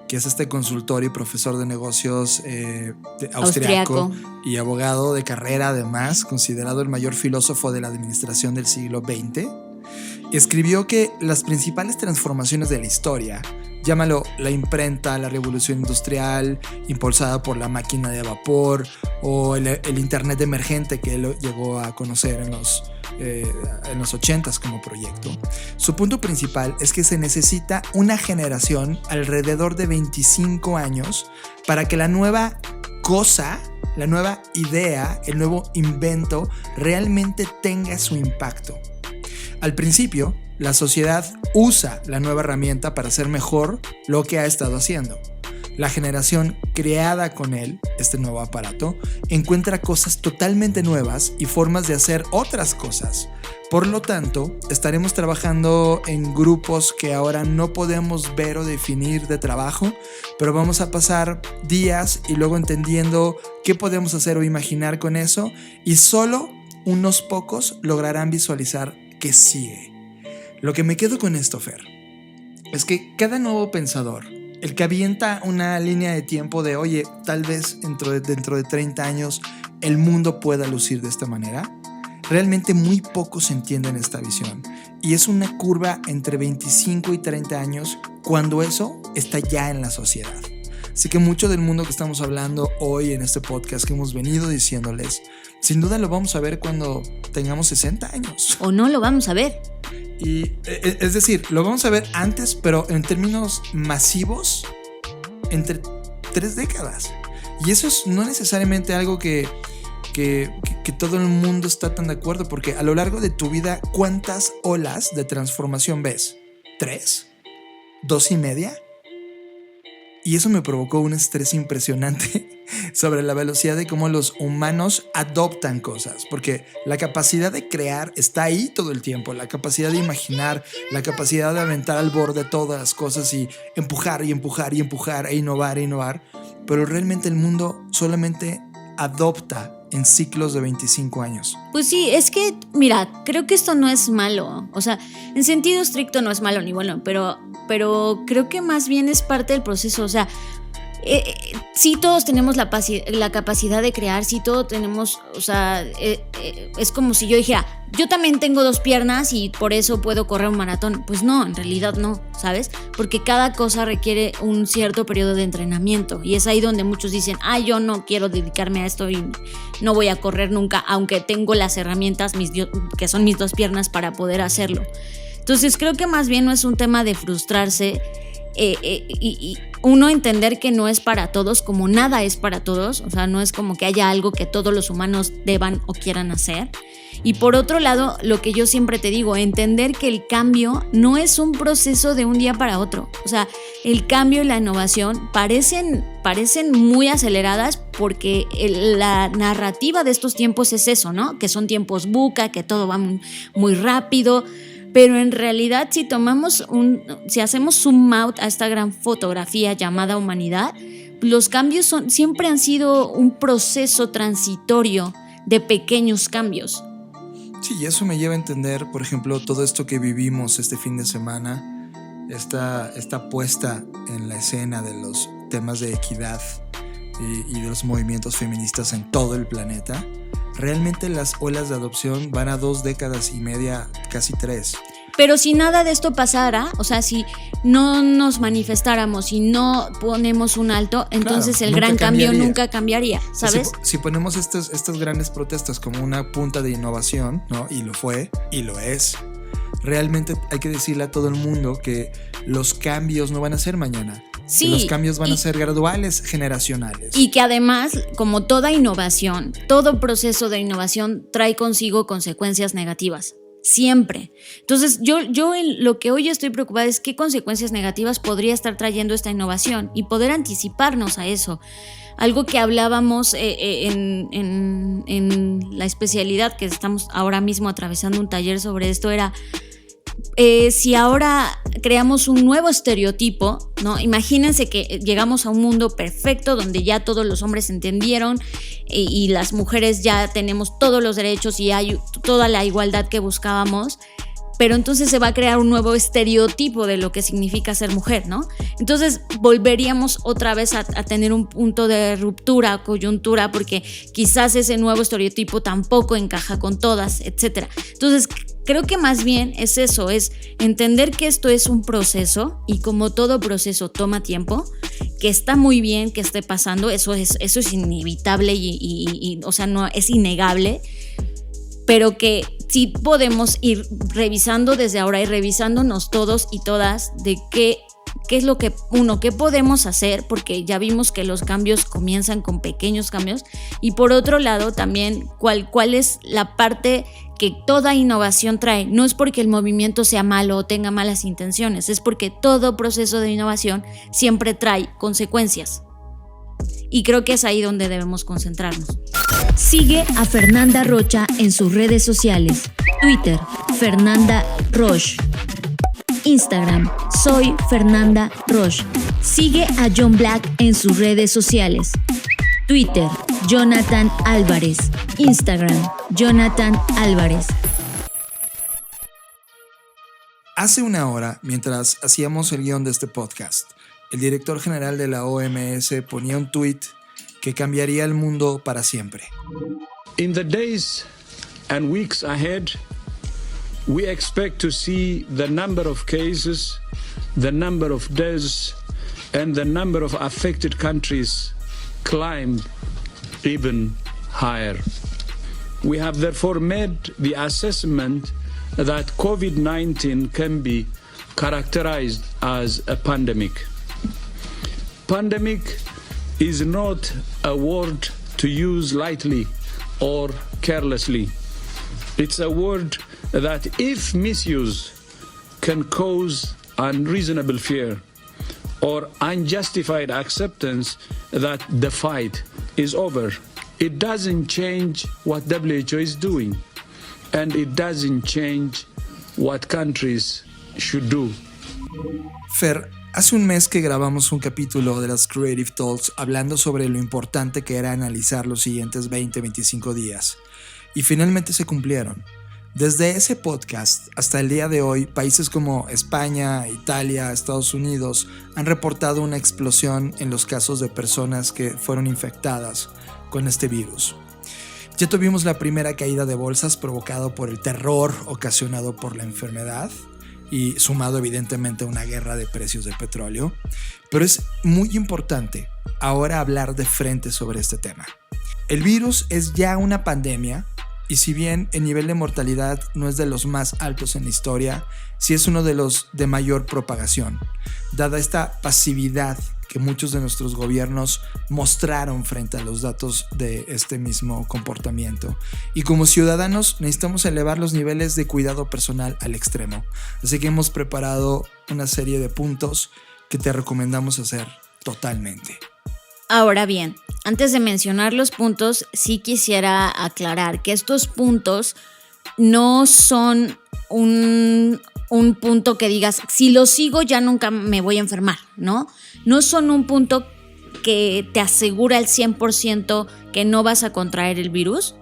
que es este consultor y profesor de negocios austriaco y abogado de carrera, además, considerado el mayor filósofo de la administración del siglo XX. Escribió que las principales transformaciones de la historia, llámalo la imprenta, la revolución industrial impulsada por la máquina de vapor o el internet emergente que él llegó a conocer en los 80s como proyecto. Su punto principal es que se necesita una generación alrededor de 25 años para que la nueva cosa, la nueva idea, el nuevo invento realmente tenga su impacto. Al principio, la sociedad usa la nueva herramienta para hacer mejor lo que ha estado haciendo. La generación creada con él, este nuevo aparato, encuentra cosas totalmente nuevas y formas de hacer otras cosas. Por lo tanto, estaremos trabajando en grupos que ahora no podemos ver o definir de trabajo, pero vamos a pasar días y luego entendiendo qué podemos hacer o imaginar con eso, y solo unos pocos lograrán visualizar qué sigue. Lo que me quedo con esto, Fer, es que cada nuevo pensador, el que avienta una línea de tiempo de, oye, tal vez dentro de 30 años el mundo pueda lucir de esta manera, realmente muy pocos entienden esta visión. Y es una curva entre 25 y 30 años cuando eso está ya en la sociedad. Así que mucho del mundo que estamos hablando hoy en este podcast que hemos venido diciéndoles, sin duda lo vamos a ver cuando tengamos 60 años. O no lo vamos a ver. Y es decir, lo vamos a ver antes, pero en términos masivos, entre 3 décadas. Y eso es no necesariamente algo que todo el mundo está tan de acuerdo, porque a lo largo de tu vida, ¿cuántas olas de transformación ves? ¿3? ¿2.5? Y eso me provocó un estrés impresionante sobre la velocidad de cómo los humanos adoptan cosas, porque la capacidad de crear está ahí todo el tiempo, la capacidad de imaginar, la capacidad de aventar al borde todas las cosas y empujar y empujar y empujar e innovar, pero realmente el mundo solamente adopta en ciclos de 25 años. Pues sí, es que, mira, creo que esto no es malo. O sea, en sentido estricto no es malo ni bueno, pero creo que más bien es parte del proceso. O sea, sí todos tenemos la capacidad de crear, sí todos tenemos, o sea, es como si yo dijera, yo también tengo 2 piernas y por eso puedo correr un maratón. Pues no, en realidad no, ¿sabes? Porque cada cosa requiere un cierto periodo de entrenamiento y es ahí donde muchos dicen, yo no quiero dedicarme a esto y no voy a correr nunca, aunque tengo las herramientas que son mis 2 piernas para poder hacerlo. Entonces creo que más bien no es un tema de frustrarse, y uno entender que no es para todos, como nada es para todos, o sea, no es como que haya algo que todos los humanos deban o quieran hacer. Y por otro lado, lo que yo siempre te digo, entender que el cambio no es un proceso de un día para otro. O sea, el cambio y la innovación parecen muy aceleradas porque la narrativa de estos tiempos es eso, ¿no? Que son tiempos VUCA, que todo va muy rápido. Pero en realidad, si hacemos zoom out a esta gran fotografía llamada humanidad, los cambios siempre han sido un proceso transitorio de pequeños cambios. Sí, y eso me lleva a entender, por ejemplo, todo esto que vivimos este fin de semana, esta puesta en la escena de los temas de equidad y de los movimientos feministas en todo el planeta. Realmente las olas de adopción van a 2 décadas y media, casi 3. Pero si nada de esto pasara, o sea, si no nos manifestáramos y no ponemos un alto, entonces el gran cambio nunca cambiaría, ¿sabes? Si ponemos estas grandes protestas como una punta de innovación, ¿no? Y lo fue, y lo es, realmente hay que decirle a todo el mundo que los cambios no van a ser mañana. Sí, los cambios van a ser graduales, generacionales. Y que además, como toda innovación, todo proceso de innovación trae consigo consecuencias negativas. Siempre. Entonces, yo lo que hoy estoy preocupada es qué consecuencias negativas podría estar trayendo esta innovación y poder anticiparnos a eso. Algo que hablábamos en la especialidad que estamos ahora mismo atravesando un taller sobre esto era... si ahora creamos un nuevo estereotipo, ¿no? Imagínense que llegamos a un mundo perfecto donde ya todos los hombres entendieron y las mujeres ya tenemos todos los derechos y hay toda la igualdad que buscábamos, pero entonces se va a crear un nuevo estereotipo de lo que significa ser mujer, ¿no? Entonces volveríamos otra vez a tener un punto de ruptura, coyuntura, porque quizás ese nuevo estereotipo tampoco encaja con todas, etc. Entonces creo que más bien es eso, es entender que esto es un proceso y como todo proceso toma tiempo, que está muy bien que esté pasando, eso es inevitable y o sea, no es innegable, pero que sí podemos ir revisando desde ahora y revisándonos todos y todas de qué es lo que, qué podemos hacer, porque ya vimos que los cambios comienzan con pequeños cambios, y por otro lado también cuál es la parte que toda innovación trae. No es porque el movimiento sea malo o tenga malas intenciones, es porque todo proceso de innovación siempre trae consecuencias. Y creo que es ahí donde debemos concentrarnos. Sigue a Fernanda Rocha en sus redes sociales. Twitter, Fernanda Roche. Instagram, soy Fernanda Roche. Sigue a John Black en sus redes sociales. Twitter, Jonathan Álvarez. Instagram, Jonathan Álvarez. Hace una hora, mientras hacíamos el guión de este podcast, el director general de la OMS ponía un tweet que cambiaría el mundo para siempre. In the days and weeks ahead, we expect to see the number of cases, the number of deaths, and the number of affected countries climb even higher. We have therefore made the assessment that COVID-19 can be characterized as a pandemic. Pandemic is not a word to use lightly or carelessly. It's a word that, if misused, can cause unreasonable fear or unjustified acceptance that the fight is over. It doesn't change what WHO is doing, and it doesn't change what countries should do. Fer, hace un mes que grabamos un capítulo de las Creative Talks hablando sobre lo importante que era analizar los siguientes 20-25 días. Y finalmente se cumplieron. Desde ese podcast hasta el día de hoy, países como España, Italia, Estados Unidos han reportado una explosión en los casos de personas que fueron infectadas con este virus. Ya tuvimos la primera caída de bolsas provocada por el terror ocasionado por la enfermedad y sumado evidentemente a una guerra de precios de petróleo, pero es muy importante ahora hablar de frente sobre este tema. El virus es ya una pandemia. Y si bien el nivel de mortalidad no es de los más altos en la historia, sí es uno de los de mayor propagación, dada esta pasividad que muchos de nuestros gobiernos mostraron frente a los datos de este mismo comportamiento. Y como ciudadanos necesitamos elevar los niveles de cuidado personal al extremo. Así que hemos preparado una serie de puntos que te recomendamos hacer totalmente. Ahora bien, antes de mencionar los puntos, sí quisiera aclarar que estos puntos no son un punto que digas, si lo sigo ya nunca me voy a enfermar, ¿no? No son un punto que te asegura al 100% que no vas a contraer el virus,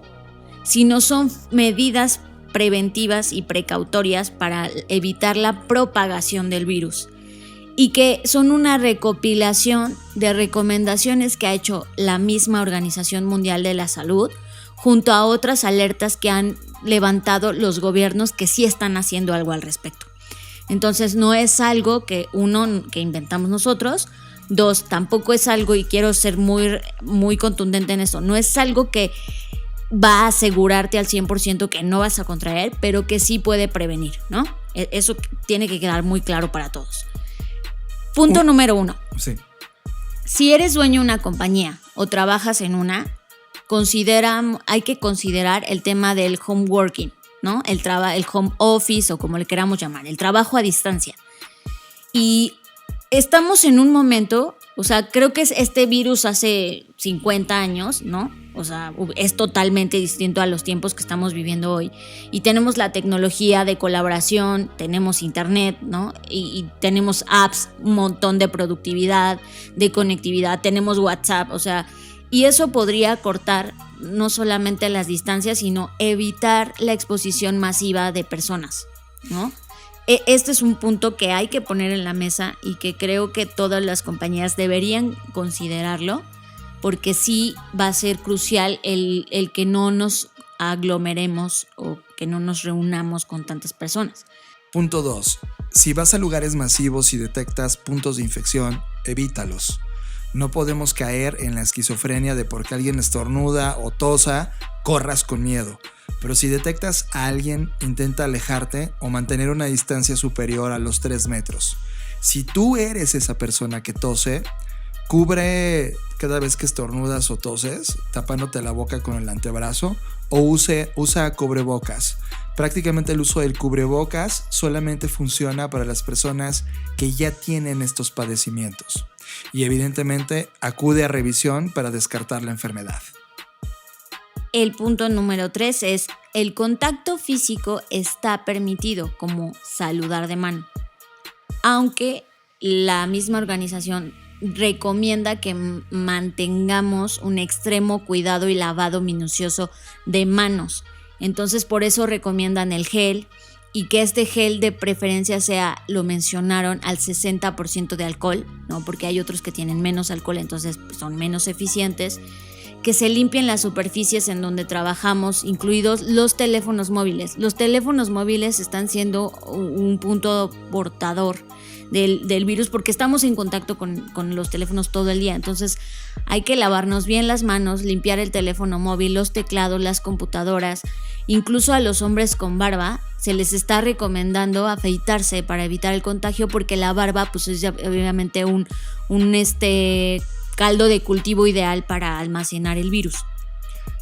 sino son medidas preventivas y precautorias para evitar la propagación del virus. Y que son una recopilación de recomendaciones que ha hecho la misma Organización Mundial de la Salud junto a otras alertas que han levantado los gobiernos que sí están haciendo algo al respecto. Entonces no es algo que que inventamos nosotros. 2, tampoco es algo, y quiero ser muy, muy contundente en esto, no es algo que va a asegurarte al 100% que no vas a contraer, pero que sí puede prevenir, ¿no? Eso tiene que quedar muy claro para todos. Punto número 1. Sí. Si eres dueño de una compañía o trabajas en una, hay que considerar el tema del home working, ¿no? El home office o como le queramos llamar, el trabajo a distancia. Y estamos en un momento, o sea, creo que este virus hace 50 años, ¿no? O sea, es totalmente distinto a los tiempos que estamos viviendo hoy. Y tenemos la tecnología de colaboración, tenemos internet, ¿no? Y tenemos apps, un montón de productividad, de conectividad, tenemos WhatsApp, o sea, y eso podría cortar no solamente las distancias, sino evitar la exposición masiva de personas, ¿no? Este es un punto que hay que poner en la mesa y que creo que todas las compañías deberían considerarlo, porque sí va a ser crucial el que no nos aglomeremos o que no nos reunamos con tantas personas. Punto 2. Si vas a lugares masivos y detectas puntos de infección, evítalos. No podemos caer en la esquizofrenia de porque alguien estornuda o tosa, corras con miedo. Pero si detectas a alguien, intenta alejarte o mantener una distancia superior a los 3 metros. Si tú eres esa persona que tose, cubre cada vez que estornudas o toses, tapándote la boca con el antebrazo, o usa cubrebocas. Prácticamente el uso del cubrebocas solamente funciona para las personas que ya tienen estos padecimientos. Y evidentemente acude a revisión para descartar la enfermedad. El punto número 3 es: el contacto físico está permitido, como saludar de mano. Aunque la misma organización recomienda que mantengamos un extremo cuidado y lavado minucioso de manos. Entonces por eso recomiendan el gel, y que este gel de preferencia sea, lo mencionaron, al 60% de alcohol, ¿no? Porque hay otros que tienen menos alcohol, entonces son menos eficientes. Que se limpien las superficies en donde trabajamos, incluidos los teléfonos móviles. Los teléfonos móviles están siendo un punto portador del virus porque estamos en contacto con los teléfonos todo el día. Entonces hay que lavarnos bien las manos, limpiar el teléfono móvil, los teclados, las computadoras. Incluso a los hombres con barba se les está recomendando afeitarse para evitar el contagio, porque la barba pues es obviamente un caldo de cultivo ideal para almacenar el virus.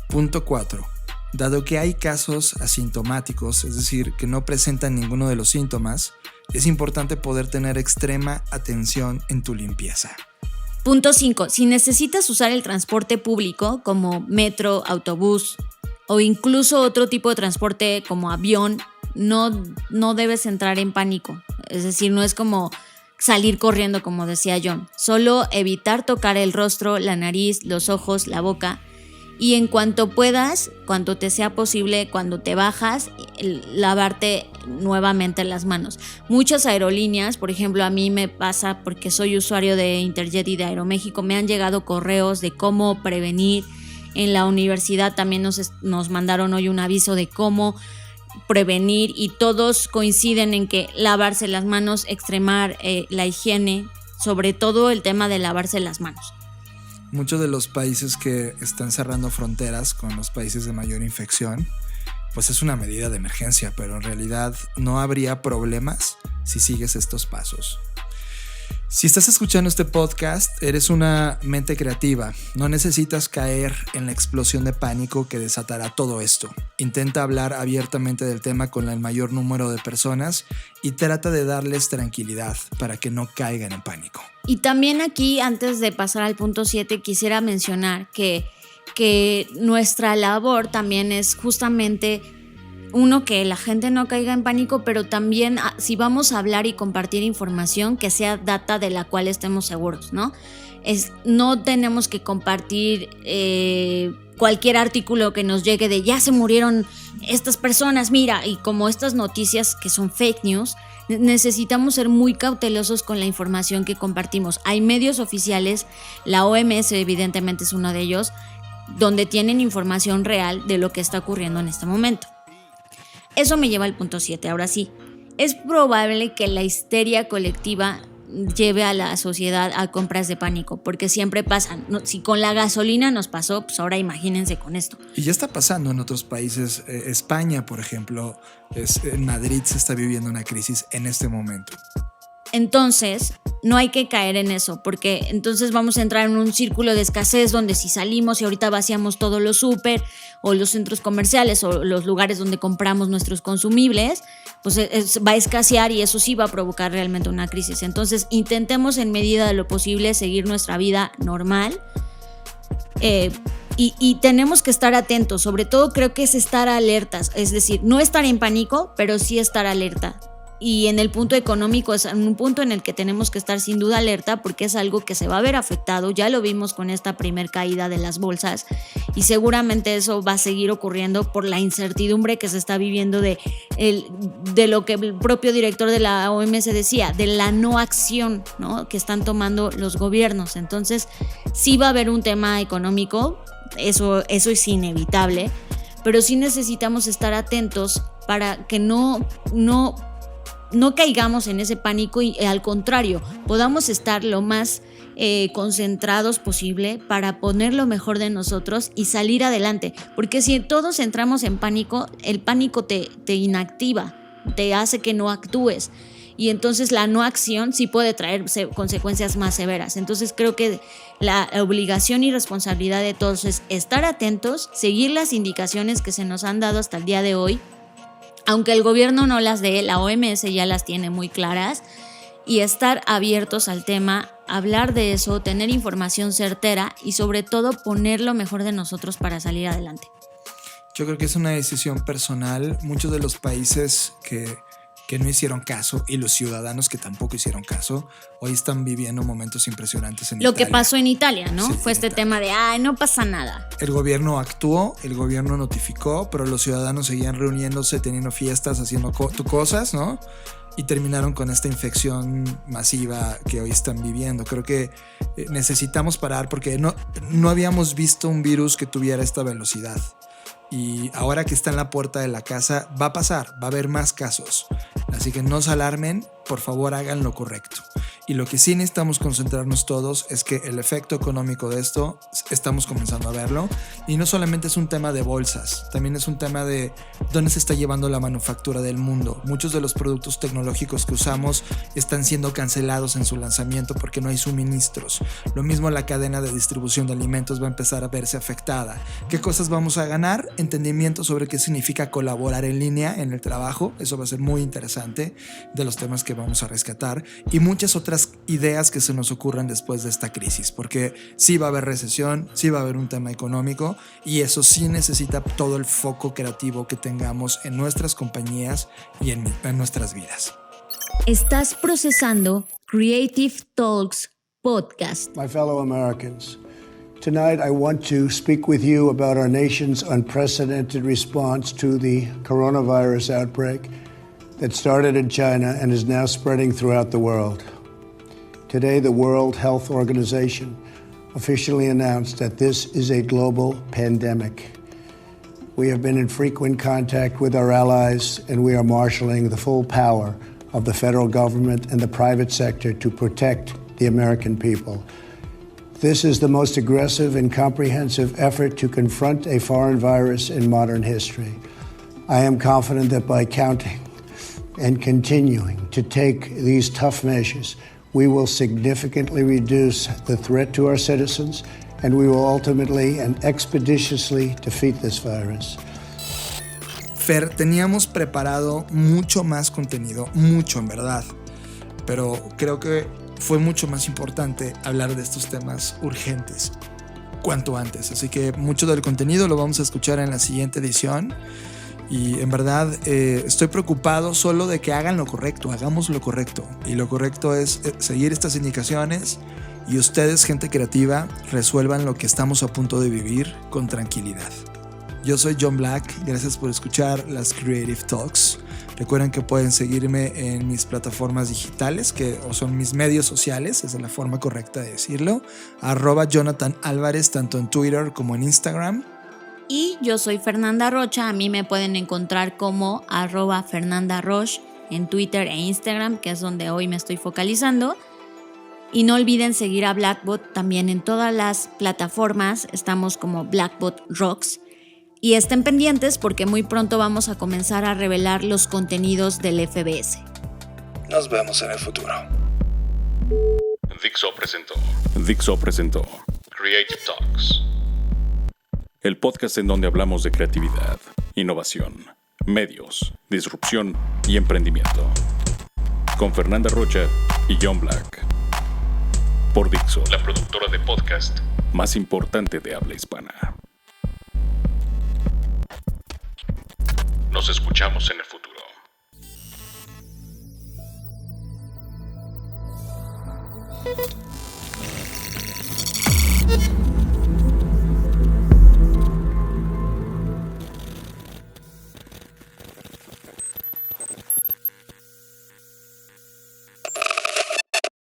Punto 4. Dado que hay casos asintomáticos, es decir, que no presentan ninguno de los síntomas, es importante poder tener extrema atención en tu limpieza. Punto 5. Si necesitas usar el transporte público como metro, autobús o incluso otro tipo de transporte como avión, no debes entrar en pánico. Es decir, no es como salir corriendo, como decía John. Solo evitar tocar el rostro, la nariz, los ojos, la boca, y en cuanto puedas, cuando te sea posible, cuando te bajas, lavarte nuevamente las manos. Muchas aerolíneas, por ejemplo, a mí me pasa porque soy usuario de Interjet y de Aeroméxico, me han llegado correos de cómo prevenir. En la universidad también nos mandaron hoy un aviso de cómo prevenir y todos coinciden en que lavarse las manos, extremar la higiene, sobre todo el tema de lavarse las manos. Muchos de los países que están cerrando fronteras con los países de mayor infección, pues es una medida de emergencia, pero en realidad no habría problemas si sigues estos pasos. Si estás escuchando este podcast, eres una mente creativa. No necesitas caer en la explosión de pánico que desatará todo esto. Intenta hablar abiertamente del tema con el mayor número de personas y trata de darles tranquilidad para que no caigan en pánico. Y también aquí, antes de pasar al punto 7, quisiera mencionar que nuestra labor también es justamente uno, que la gente no caiga en pánico, pero también si vamos a hablar y compartir información, que sea data de la cual estemos seguros, ¿no? No tenemos que compartir cualquier artículo que nos llegue de ya se murieron estas personas, mira, y como estas noticias que son fake news, necesitamos ser muy cautelosos con la información que compartimos. Hay medios oficiales, la OMS evidentemente es uno de ellos, donde tienen información real de lo que está ocurriendo en este momento. Eso me lleva al punto 7. Ahora sí, es probable que la histeria colectiva lleve a la sociedad a compras de pánico, porque siempre pasan. Si con la gasolina nos pasó, pues ahora imagínense con esto. Y ya está pasando en otros países. España, por ejemplo, en Madrid se está viviendo una crisis en este momento. Entonces, no hay que caer en eso, porque entonces vamos a entrar en un círculo de escasez donde si salimos y ahorita vaciamos todos los súper o los centros comerciales o los lugares donde compramos nuestros consumibles, pues va a escasear y eso sí va a provocar realmente una crisis. Entonces, intentemos en medida de lo posible seguir nuestra vida normal y tenemos que estar atentos. Sobre todo creo que es estar alertas, es decir, no estar en pánico, pero sí estar alerta. Y en el punto económico es un punto en el que tenemos que estar sin duda alerta, porque es algo que se va a ver afectado. Ya lo vimos con esta primer caída de las bolsas y seguramente eso va a seguir ocurriendo por la incertidumbre que se está viviendo de lo que el propio director de la OMS decía, de la no acción, ¿no?, que están tomando los gobiernos. Entonces sí va a haber un tema económico, eso es inevitable, pero sí necesitamos estar atentos para que no caigamos en ese pánico y al contrario, podamos estar lo más concentrados posible para poner lo mejor de nosotros y salir adelante. Porque si todos entramos en pánico, el pánico te inactiva, te hace que no actúes. Y entonces la no acción sí puede traer consecuencias más severas. Entonces creo que la obligación y responsabilidad de todos es estar atentos, seguir las indicaciones que se nos han dado hasta el día de hoy. Aunque el gobierno no las dé, la OMS ya las tiene muy claras, y estar abiertos al tema, hablar de eso, tener información certera y sobre todo poner lo mejor de nosotros para salir adelante. Yo creo que es una decisión personal. Muchos de los países que no hicieron caso y los ciudadanos que tampoco hicieron caso, hoy están viviendo momentos impresionantes en Italia. Lo que pasó en Italia, ¿no? Sí, fue este tema de, no pasa nada. El gobierno actuó, el gobierno notificó, pero los ciudadanos seguían reuniéndose, teniendo fiestas, haciendo cosas, ¿no? Y terminaron con esta infección masiva que hoy están viviendo. Creo que necesitamos parar porque no habíamos visto un virus que tuviera esta velocidad. Y ahora que está en la puerta de la casa, va a pasar, va a haber más casos. Así que no se alarmen, por favor hagan lo correcto. Y lo que sí necesitamos concentrarnos todos es que el efecto económico de esto estamos comenzando a verlo. Y no solamente es un tema de bolsas, también es un tema de dónde se está llevando la manufactura del mundo. Muchos de los productos tecnológicos que usamos están siendo cancelados en su lanzamiento porque no hay suministros. Lo mismo la cadena de distribución de alimentos va a empezar a verse afectada. ¿Qué cosas vamos a ganar? Entendimiento sobre qué significa colaborar en línea en el trabajo. Eso va a ser muy interesante, de los temas que vamos a rescatar, y muchas otras ideas que se nos ocurran después de esta crisis, porque sí va a haber recesión, sí va a haber un tema económico, y eso sí necesita todo el foco creativo que tengamos en nuestras compañías y en nuestras vidas. Estás procesando Creative Talks Podcast. My fellow Americans, Tonight, I want to speak with you about our nation's unprecedented response to the coronavirus outbreak that started in China and is now spreading throughout the world. Today, the World Health Organization officially announced that this is a global pandemic. We have been in frequent contact with our allies, and we are marshaling the full power of the federal government and the private sector to protect the American people. This is the most aggressive and comprehensive effort to confront a foreign virus in modern history. I am confident that by counting and continuing to take these tough measures, we will significantly reduce the threat to our citizens, and we will ultimately and expeditiously defeat this virus. Fer, teníamos preparado mucho más contenido, mucho en verdad, pero creo que fue mucho más importante hablar de estos temas urgentes cuanto antes. Así que mucho del contenido lo vamos a escuchar en la siguiente edición. Y en verdad estoy preocupado solo de que hagan lo correcto, hagamos lo correcto. Y lo correcto es seguir estas indicaciones y ustedes, gente creativa, resuelvan lo que estamos a punto de vivir con tranquilidad. Yo soy John Black, gracias por escuchar las Creative Talks. Recuerden que pueden seguirme en mis plataformas digitales, o son mis medios sociales, esa es la forma correcta de decirlo. @Jonathan Álvarez, tanto en Twitter como en Instagram. Y yo soy Fernanda Rocha, a mí me pueden encontrar como @FernandaRoche en Twitter e Instagram, que es donde hoy me estoy focalizando. Y no olviden seguir a Blackbot también en todas las plataformas, estamos como Blackbot Rocks. Y estén pendientes porque muy pronto vamos a comenzar a revelar los contenidos del FBS. Nos vemos en el futuro. Dixo presentó Creative Talks, el podcast en donde hablamos de creatividad, innovación, medios, disrupción y emprendimiento. Con Fernanda Rocha y John Black. Por Dixo, la productora de podcast más importante de habla hispana. Nos escuchamos en el futuro.